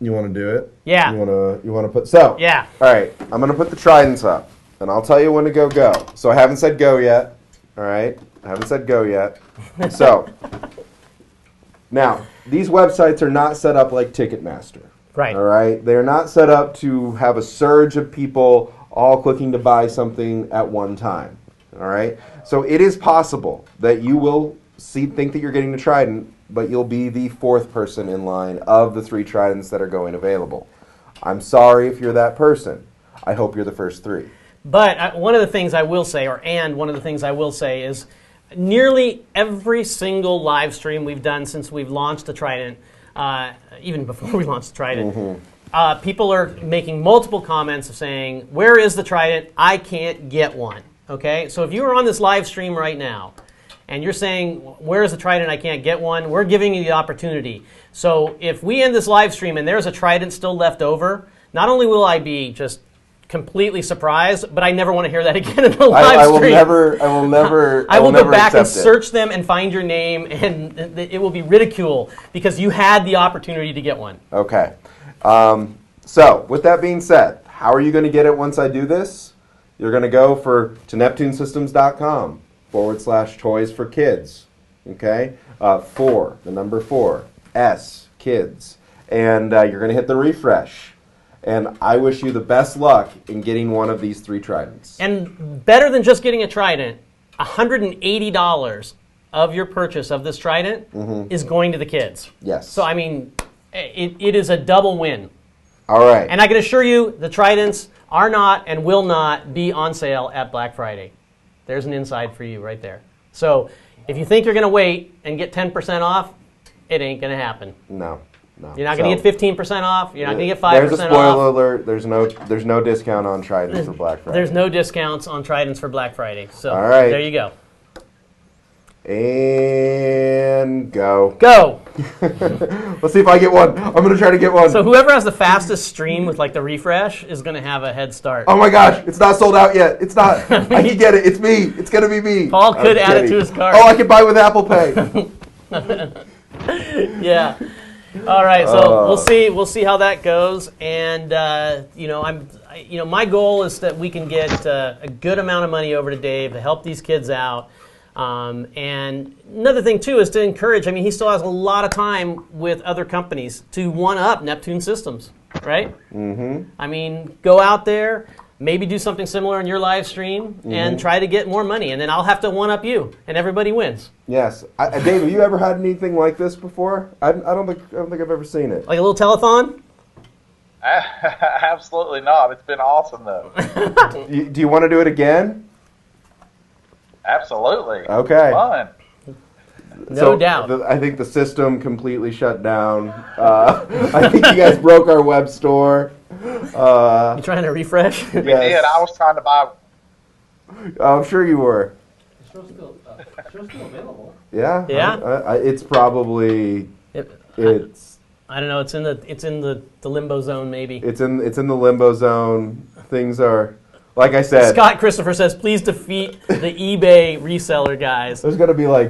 you want to do it? Yeah. You want to put so? Yeah. All right. I'm going to put the tridents up, and I'll tell you when to go. So I haven't said go yet. All right. I haven't said go yet. So now these websites are not set up like Ticketmaster. Right. All right. They're not set up to have a surge of people all clicking to buy something at one time. All right. So it is possible that you will think that you're getting the trident, but you'll be the fourth person in line of the 3 tridents that are going available. I'm sorry if you're that person. I hope you're the first 3. But one of the things I will say is nearly every single live stream we've done since we've launched the Trident, even before we launched the Trident, people are making multiple comments of saying, where is the Trident? I can't get one. Okay? So if you are on this live stream right now, and you're saying, where is the Trident? I can't get one. We're giving you the opportunity. So if we end this live stream and there's a Trident still left over, not only will I be just completely surprised, but I never want to hear that again in a live stream. I will never I will go back and search them and find your name, and it will be ridicule because you had the opportunity to get one. Okay. So with that being said, how are you going to get it once I do this? You're going to go to neptunesystems.com/toys for kids. Okay? 4, the number 4, S, kids. And you're going to hit the refresh. And I wish you the best luck in getting one of these 3 tridents. And better than just getting a trident, $180 of your purchase of this trident is going to the kids. Yes. So, I mean, it is a double win. All right. And I can assure you the tridents are not and will not be on sale at Black Friday. There's an inside for you right there. So if you think you're going to wait and get 10% off, it ain't going to happen. No. You're not going to get 15% off. You're not going to get 5% off. There's a spoiler alert. There's no discount on tridents for Black Friday. There's no discounts on tridents for Black Friday. So all right. There you go. And go. Go. Let's see if I get one. I'm going to try to get one. So whoever has the fastest stream with like the refresh is going to have a head start. Oh my gosh, it's not sold out yet. It's not. I can get it. It's me. It's going to be me. Paul could add it to his cart. Oh, I can buy with Apple Pay. Yeah. All right. So we'll see how that goes. And my goal is that we can get a good amount of money over to Dave to help these kids out. And another thing, too, is to encourage, he still has a lot of time with other companies to one-up Neptune Systems, right? Mm-hmm. Go out there, maybe do something similar in your live stream, and try to get more money, and then I'll have to one-up you, and everybody wins. Yes. Dave, have you ever had anything like this before? I don't think I've ever seen it. Like a little telethon? Absolutely not. It's been awesome, though. Do you want to do it again? Absolutely. Okay. Fun. No doubt. I think the system completely shut down. I think you guys broke our web store. You trying to refresh? We did. I was trying to buy. I'm sure you were. The show's still available. Yeah. Yeah. It's probably. It's. I don't know. It's in the limbo zone, maybe. It's in the limbo zone. Things are. Like I said, Scott Christopher says, please defeat the eBay reseller guys. There's going to be I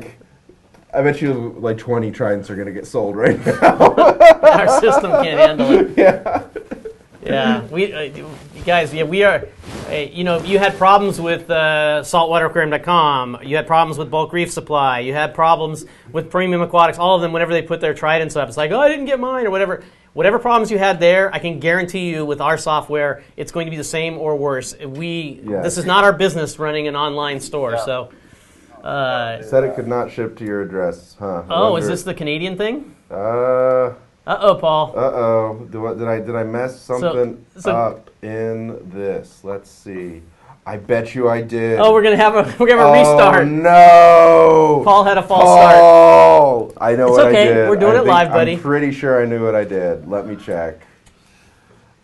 bet you 20 tridents are going to get sold right now. Our system can't handle it. Yeah. Yeah. We are, you had problems with saltwateraquarium.com. You had problems with Bulk Reef Supply. You had problems with Premium Aquatics. All of them, whenever they put their tridents up, it's like, oh, I didn't get mine or whatever. Whatever problems you had there, I can guarantee you with our software, it's going to be the same or worse. This is not our business running an online store. Yeah. So, said it could not ship to your address, huh? Is this the Canadian thing? Uh-oh, Paul. Did I mess something up in this? Let's see. I bet you I did. Oh, we're gonna have a restart. Oh no! Paul had a false start. I know it's what okay. I did. We're doing it live, buddy. I'm pretty sure I knew what I did. Let me check.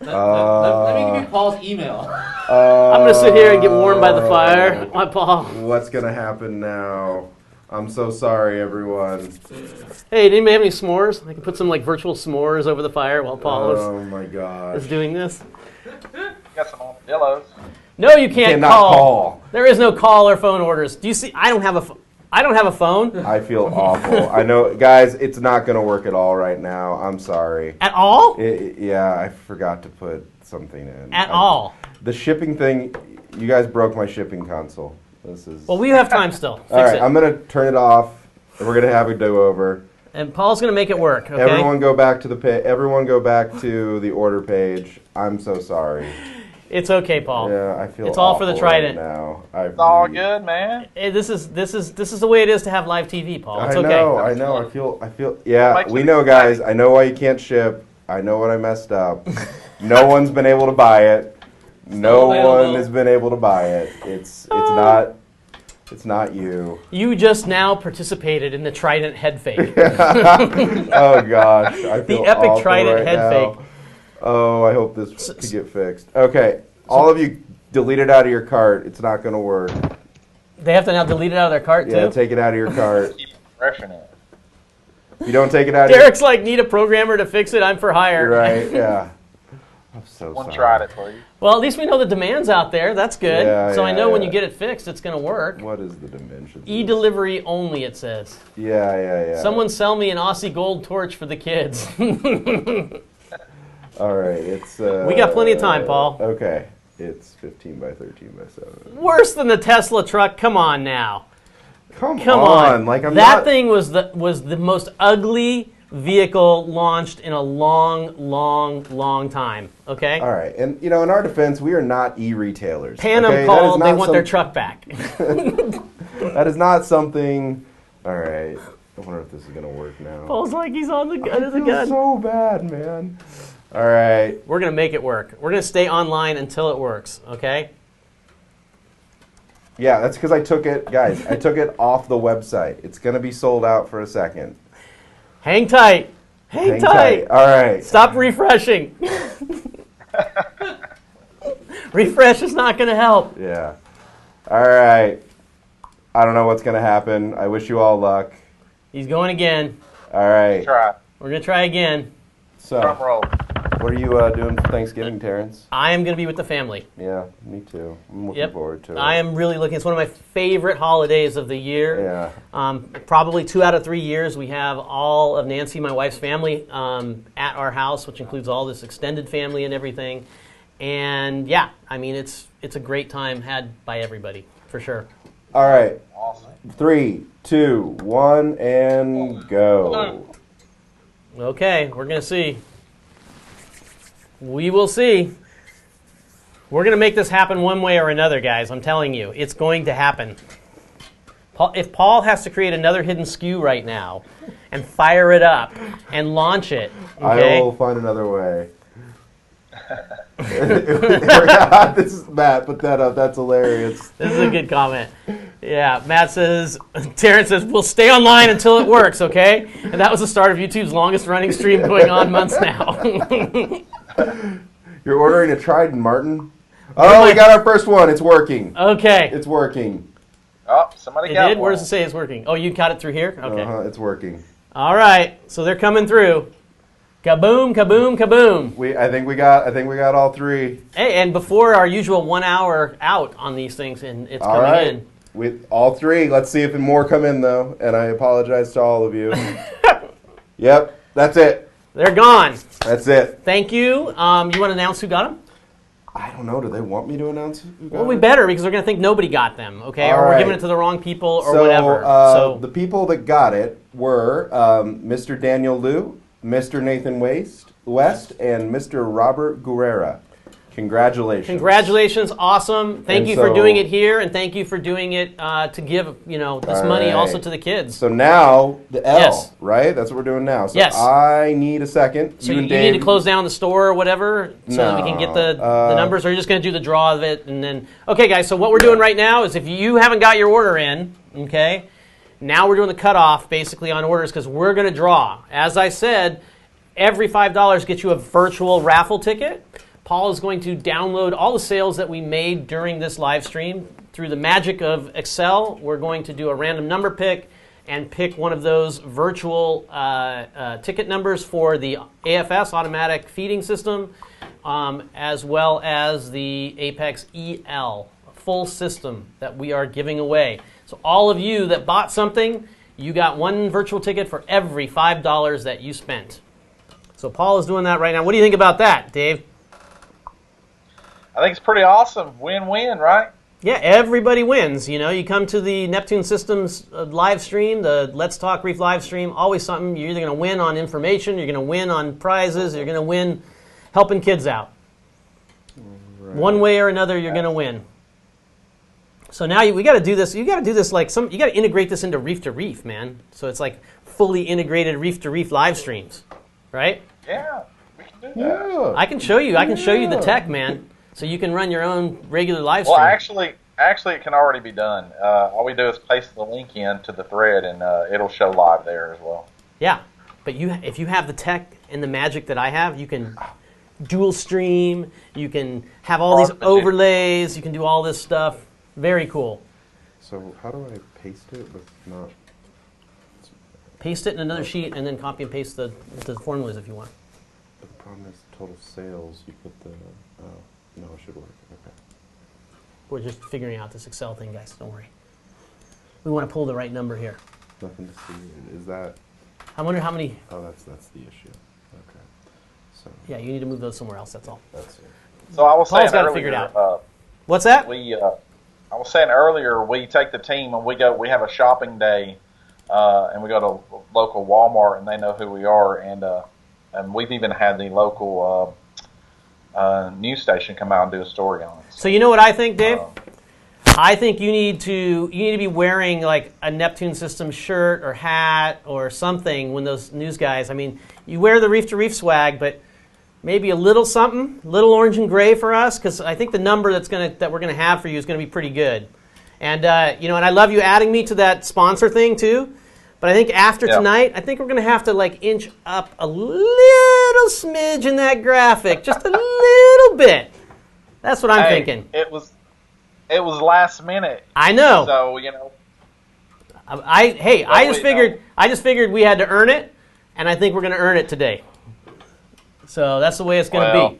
Let me give you Paul's email. I'm gonna sit here and get warmed by the fire. My Paul. What's gonna happen now? I'm so sorry, everyone. Hey, did anybody have any s'mores? I can put some like virtual s'mores over the fire while Paul Oh my is gosh. doing this. Got some armadillos. No, you can't Cannot call. call. There is no call or phone orders. Do you see? I don't have a phone I feel awful. I know, guys, it's not going to work at all right now. I'm sorry. at all. Yeah, I forgot to put something in. At all. The shipping thing, you guys broke my shipping console. This is... Well, we have time still. Fix all right, it. I'm going to turn it off, and we're going to have a do-over. And Paul's going to make it work. Okay. Everyone go back to everyone go back to the order page. I'm so sorry. It's okay, Paul. Yeah, I feel It's all for the awful Trident. right now. It's all good, man. Hey, this is the way it is to have live TV, Paul. It's I okay. know. I feel. Yeah, Makes we it know, guys. exciting. I know why you can't ship. I know what I messed up. No one's been able to buy it. No available. one has been able to buy it. It's not you. You just now participated in the Trident head fake. Oh gosh, I feel epic awful Trident right head now. fake. Oh, I hope this could get fixed. Okay, all of you, delete it out of your cart. It's not going to work. They have to now delete it out of their cart Yeah, too. take it out of your cart. Keep refreshing it. If you don't take it out of your Derek's like, need a programmer to fix it. I'm for hire. right, yeah. I'm so One sorry. tried it, please. Well, at least we know the demand's out there. That's good. Yeah, so I yeah, know when yeah. you get it fixed, it's going to work. What is the dimension? E-delivery only, it says. Yeah. Someone sell me an Aussie gold torch for the kids. All right, it's. We got plenty of time, Paul. Okay, it's 15 by 13 by 7. Worse than the Tesla truck. Come on now. Come Come on, on. like I'm that not. thing was the most ugly vehicle launched in a long time. Okay. All right, and in our defense, we are not e-retailers. Pan okay? them That is called. They not want their truck back. That is not something. All right, I wonder if this is gonna work now. Paul's like he's on the gun of the I feel gun. so bad, man. All right. We're gonna make it work. We're gonna stay online until it works. Okay. Yeah, that's because I took it, guys. I took it off the website. It's gonna be sold out for a second. Hang tight. Hang tight. All right. Stop refreshing. Refresh is not gonna help. Yeah. All right. I don't know what's gonna happen. I wish you all luck. He's going again. All right. Try. We're gonna try again. So, Drum roll. what are you doing for Thanksgiving, Terrence? I am gonna be with the family. Yeah, me too. I'm looking Yep. forward to it. I am really looking. It's one of my favorite holidays of the year. Yeah. Probably 2 out of 3 years we have all of Nancy, my wife's family, at our house, which includes all this extended family and everything. And yeah, I mean it's a great time had by everybody for sure. All right. Awesome. 3, 2, 1, and go. Okay, we're gonna see. We will see. We're gonna make this happen one way or another, guys. I'm telling you, it's going to happen. If Paul has to create another hidden SKU right now and fire it up and launch it, okay? I will find another way. This is Matt. Put that up. That's hilarious. This is a good comment. Yeah, Matt says, Terrence says, we'll stay online until it works, okay? And that was the start of YouTube's longest running stream going on months now. You're ordering a Trident, Martin? Oh, we got our first one. It's working. Okay. It's working. Oh, somebody It got did? one. Where does it say it's working? Oh, you got it through here? Okay. It's working. All right. So they're coming through. Kaboom, kaboom, kaboom. I think we got all three. Hey, and before our usual 1 hour out on these things, and it's All coming right. in. With all three. Let's see if more come in though. And I apologize to all of you. Yep, that's it. They're gone. That's it. Thank you. You want to announce who got them? I don't know. Do they want me to announce who got Well, we it? better because they're going to think nobody got them, okay? All Or we're right. giving it to the wrong people or So, whatever. the people that got it were Mr. Daniel Liu, Mr. Nathan West, and Mr. Robert Guerrera. Congratulations. Congratulations, awesome. Thank And you for so- doing it here, and thank you for doing it to give this All money right. also to the kids. So now the L, Yes. right? That's what we're doing now. So Yes. I need a second. So you you and need Dave, to close down the store or whatever so that we can get the No. numbers, or you're just going to do the draw of it and then... Okay, guys, so what we're doing right now is if you haven't got your order in, okay, now we're doing the cutoff basically on orders because we're going to draw. As I said, every $5 gets you a virtual raffle ticket. Paul is going to download all the sales that we made during this live stream. Through the magic of Excel, we're going to do a random number pick. and pick one of those virtual ticket numbers for the AFS, automatic feeding system, as well as the Apex EL, full system that we are giving away. So all of you that bought something, you got one virtual ticket for every $5 that you spent. So Paul is doing that right now. What do you think about that, Dave? I think it's pretty awesome. Win-win, right? Yeah, everybody wins. You know, you come to the Neptune Systems live stream, the Let's Talk Reef live stream, always something. You're either going to win on information, you're going to win on prizes, you're going to win helping kids out. Right. One way or another, you're going to win. So now we got to do this. You got to do this like you got to integrate this into Reef to Reef, man. So it's like fully integrated Reef to Reef live streams, right? Yeah, we can do that. Yeah. I can show you. I can show you the tech, man. So you can run your own regular live stream. Well, actually, it can already be done. All we do is paste the link in to the thread, and it'll show live there as well. Yeah, but if you have the tech and the magic that I have, you can dual stream. You can have all these overlays. You can do all this stuff. Very cool. So how do I paste it with not? Paste it in another sheet and then copy and paste the formulas if you want. But the problem is total sales. You put the. No, it should work. Okay. We're just figuring out this Excel thing, guys. Don't worry. We want to pull the right number here. Nothing to see. Is that? I wonder how many. Oh, that's the issue. Okay. So. Yeah, you need to move those somewhere else. That's all. That's it. So I was saying Paul's got earlier, to figure it out. What's that? I was saying earlier, we take the team and we have a shopping day, and we go to a local Walmart, and they know who we are, and we've even had the local news station come out and do a story on it. So you know what I think, Dave? I think you need to be wearing like a Neptune Systems shirt or hat or something when those news guys. I mean, you wear the Reef to Reef swag, but maybe a little something, little orange and gray for us, because I think the number that we're gonna have for you is gonna be pretty good. And and I love you adding me to that sponsor thing too. But I think after tonight, I think we're gonna have to like inch up a little smidge in that graphic, just a little bit. That's what I'm thinking. It was last minute. I know. So I just figured we had to earn it, and I think we're gonna earn it today. So that's the way it's going to be.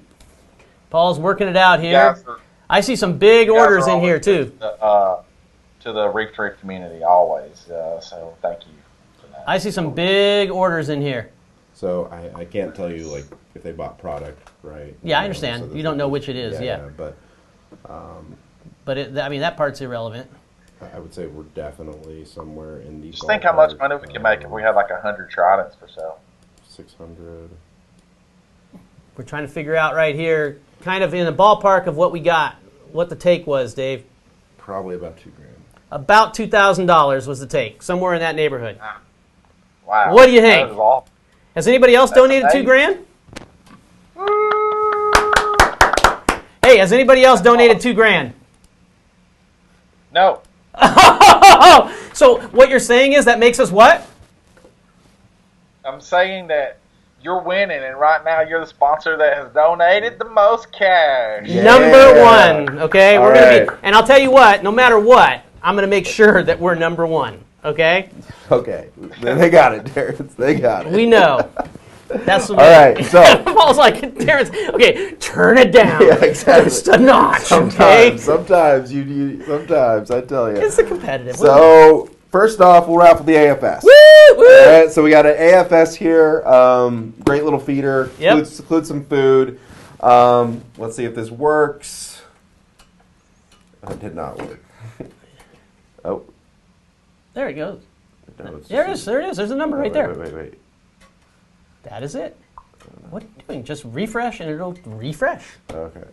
Paul's working it out here. I see some big orders in here, too. To the Reef to Reef community, always. So thank you for that. I see some big orders in here. So I can't tell you, like, if they bought product, right? Yeah, I understand. So you don't know which it is, yeah. But that part's irrelevant. I would say we're definitely somewhere in the Just think how much money we can make if we had, like, 100 tridents for sale. 600. We're trying to figure out right here, kind of in the ballpark of what we got, what the take was, Dave. Probably about $2,000. About $2,000 was the take, somewhere in that neighborhood. Wow. What do you think? Has anybody else donated $2,000? Hey, has anybody else donated $2,000? No. So what you're saying is that makes us what? I'm saying that you're winning, and right now you're the sponsor that has donated the most cash. Yeah. Number one, okay? All We're gonna right. and I'll tell you what, no matter what, I'm going to make sure that we're number one, okay? Okay. They got it, Terrence. They got it. We know. That's the All right, so. Paul's like, Terrence, okay, turn it down. Yeah, exactly. Just a notch, okay? Sometimes I tell you. It's a competitive. So, first off, we'll raffle the AFS. Woo, woo. All right, so we got an AFS here. Great little feeder. Yep. Includes some food. Let's see if this works. It did not work. Oh. There it goes. No, There it is. There's a number right there. Wait. That is it. What are you doing? Just refresh and it'll refresh. Okay.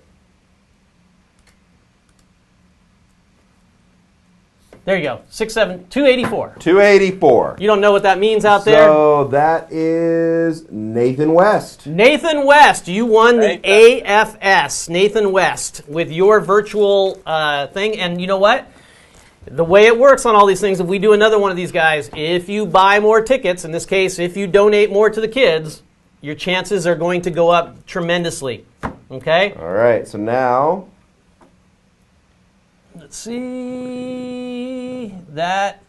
There you go. 284. 284. You don't know what that means out there? So that is Nathan West. Nathan West, you won the AFS, Nathan West, with your virtual thing. And you know what? The way it works on all these things, if we do another one of these guys, if you buy more tickets, in this case, if you donate more to the kids, your chances are going to go up tremendously. Okay? All right, so now. Let's see. That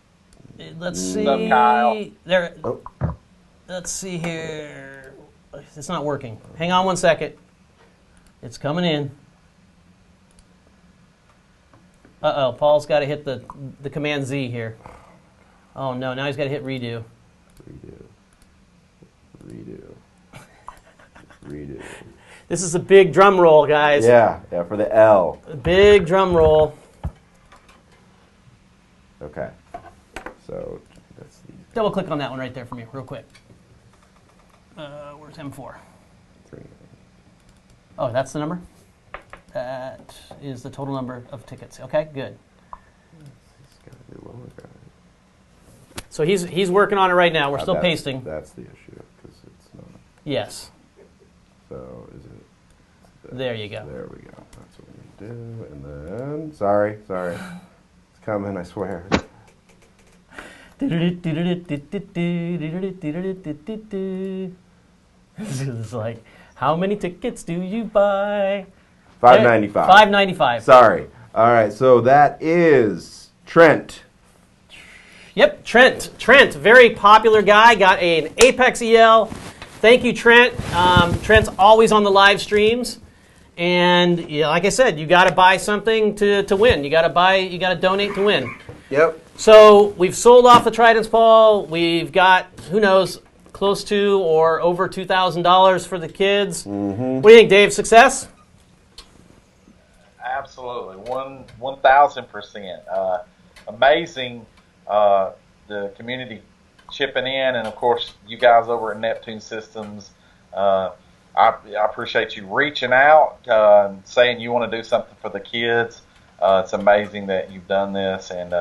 Let's What's see. up, Kyle? There. Oh. Let's see here. It's not working. Hang on 1 second. It's coming in. Uh-oh, Paul's got to hit the Command Z here. Oh, no, now he's got to hit redo. Redo. This is a big drum roll, guys. Yeah, for the L. Big drum roll. Okay. So that's the Double click on that one right there for me, real quick. Where's M4? 3. Oh, that's the number? That is the total number of tickets. Okay, good. So he's working on it right now. We're still pasting. That's the issue, because it's not. Yes. So is it? There you go. There we go. That's what we do. And then, sorry. It's coming, I swear. It's like, how many tickets do you buy? $5.95. $5.95. Sorry. All right, so that is Trent. Yep, Trent. Trent, very popular guy, got an Apex EL. Thank you, Trent. Trent's always on the live streams. And yeah, like I said, you got to buy something to win. You got to donate to win. Yep. So we've sold off the Tridents, Paul. We've got, who knows, close to or over $2,000 for the kids. Mm-hmm. What do you think, Dave? Success? Absolutely, 1,000%. Amazing, the community chipping in, and of course, you guys over at Neptune Systems. I appreciate you reaching out, saying you want to do something for the kids. It's amazing that you've done this, and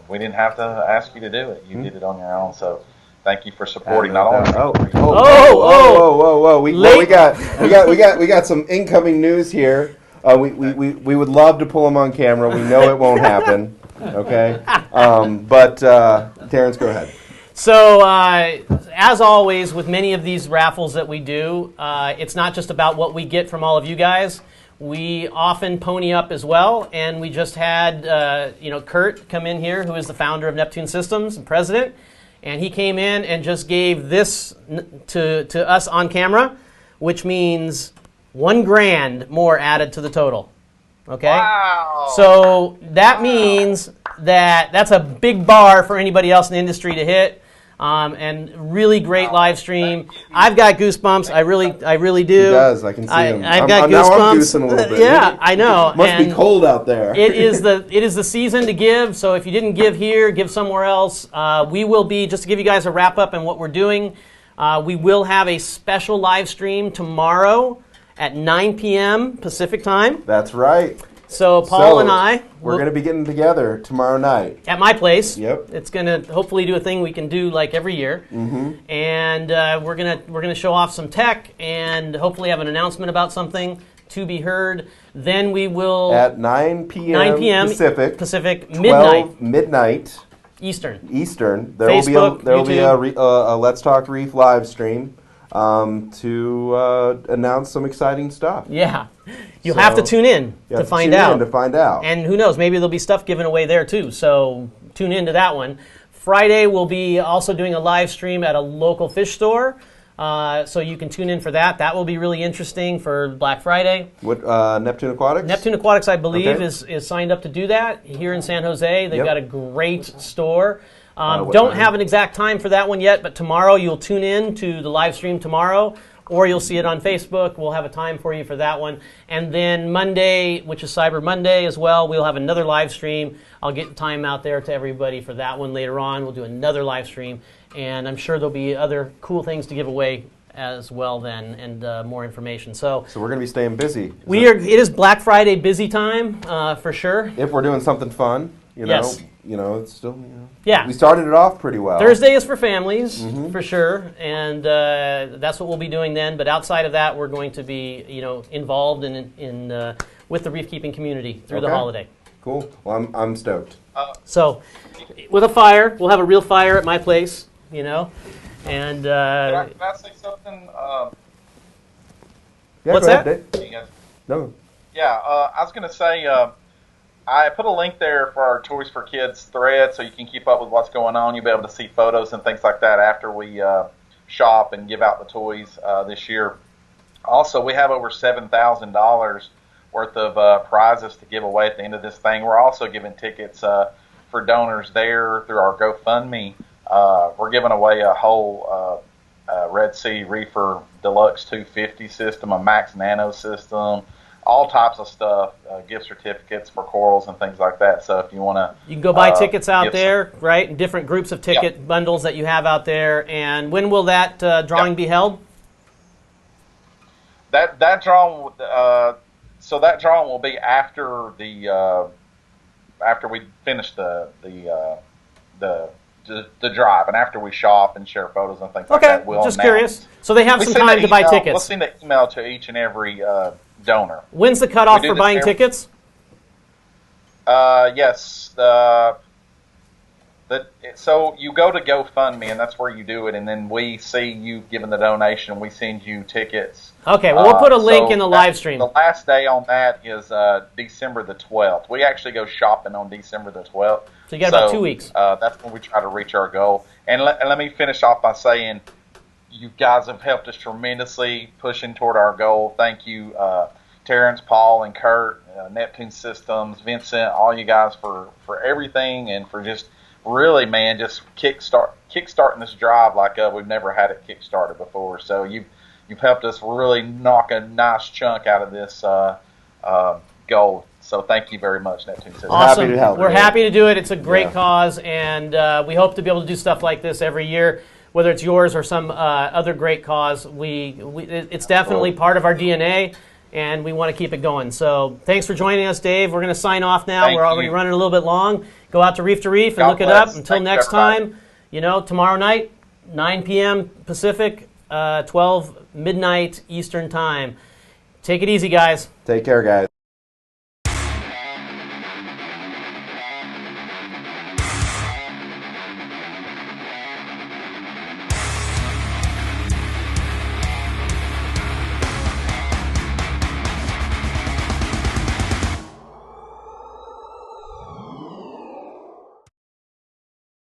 we didn't have to ask you to do it. You did it on your own, so thank you for supporting not only. Whoa! We got some incoming news here. We would love to pull them on camera. We know it won't happen. Okay, but Terrence, go ahead. So, as always, with many of these raffles that we do, it's not just about what we get from all of you guys. We often pony up as well, and we just had Kurt come in here, who is the founder of Neptune Systems and president, and he came in and just gave this to us on camera, which means $1,000 more added to the total. Okay? Wow. So that means that's a big bar for anybody else in the industry to hit. And really great live stream. I've got goosebumps. I really do. He does. I can see him. I've got goosebumps. Now I'm goosing a little bit. Yeah, I know. Must be cold out there. it is the season to give. So if you didn't give here, give somewhere else. We will be, just to give you guys a wrap up on what we're doing. We will have a special live stream tomorrow at 9 p.m. Pacific time. That's right. So Paul and I, we're going to be getting together tomorrow night at my place. Yep. It's going to hopefully do a thing we can do like every year. Mm-hmm. And we're gonna show off some tech and hopefully have an announcement about something to be heard. Then we will at 9 p.m. Pacific 12 midnight Eastern. There Facebook, will be a Let's Talk Reef live stream to announce some exciting stuff. Yeah. You'll have to tune in to find out. And who knows, maybe there'll be stuff given away there too. So tune in to that one. Friday, we'll be also doing a live stream at a local fish store. So you can tune in for that. That will be really interesting for Black Friday. What, Neptune Aquatics? Neptune Aquatics, I believe, is signed up to do that here in San Jose. They've got a great store. Don't have an exact time for that one yet, but tomorrow you'll tune in to the live stream tomorrow, or you'll see it on Facebook. We'll have a time for you for that one. And then Monday, which is Cyber Monday as well, we'll have another live stream. I'll get the time out there to everybody for that one later on. We'll do another live stream, and I'm sure there'll be other cool things to give away as well then, and more information. So we're going to be staying busy. It is Black Friday busy time for sure. If we're doing something fun, yes. It's still, Yeah. We started it off pretty well. Thursday is for families, for sure, and that's what we'll be doing then. But outside of that, we're going to be, involved in with the reef keeping community through the holiday. Cool. Well, I'm stoked. So, with a fire, we'll have a real fire at my place, and. Can I say something? What's that? No. Yeah, I was going to say. I put a link there for our Toys for Kids thread so you can keep up with what's going on. You'll be able to see photos and things like that after we shop and give out the toys this year. Also, we have over $7,000 worth of prizes to give away at the end of this thing. We're also giving tickets for donors there through our GoFundMe. We're giving away a whole Red Sea Reefer Deluxe 250 system, a Max Nano system, all types of stuff, gift certificates for corals and things like that. So if you want to... You can go buy tickets out there, right? And different groups of ticket bundles that you have out there. And when will that drawing be held? That drawing... so that drawing will be after the... after we finish the drive and after we shop and share photos and things like that. Okay, just curious. So they have some time to buy tickets. We'll send an email to each and every donor. When's the cutoff for buying tickets? Yes. So you go to GoFundMe, and that's where you do it, and then we see you giving the donation, we send you tickets. Okay, well, we'll put a link in the live stream. The last day on that is December the 12th. We actually go shopping on December the 12th. So you got about 2 weeks. That's when we try to reach our goal. And let me finish off by saying you guys have helped us tremendously pushing toward our goal. Thank you, Terrence, Paul, and Kurt, Neptune Systems, Vincent, all you guys for everything and for just really, man, just kickstarting this drive like we've never had it kickstarted before. So you've helped us really knock a nice chunk out of this goal. So thank you very much, Neptune Systems. Awesome. Happy to help. We're happy to do it. It's a great cause, and we hope to be able to do stuff like this every year, whether it's yours or some other great cause. It's definitely part of our DNA, and we want to keep it going. So thanks for joining us, Dave. We're going to sign off now. We're already running a little bit long. Go out to Reef and look it up. Until next time, tomorrow night, 9 p.m. Pacific, 12 midnight Eastern Time. Take it easy, guys. Take care, guys.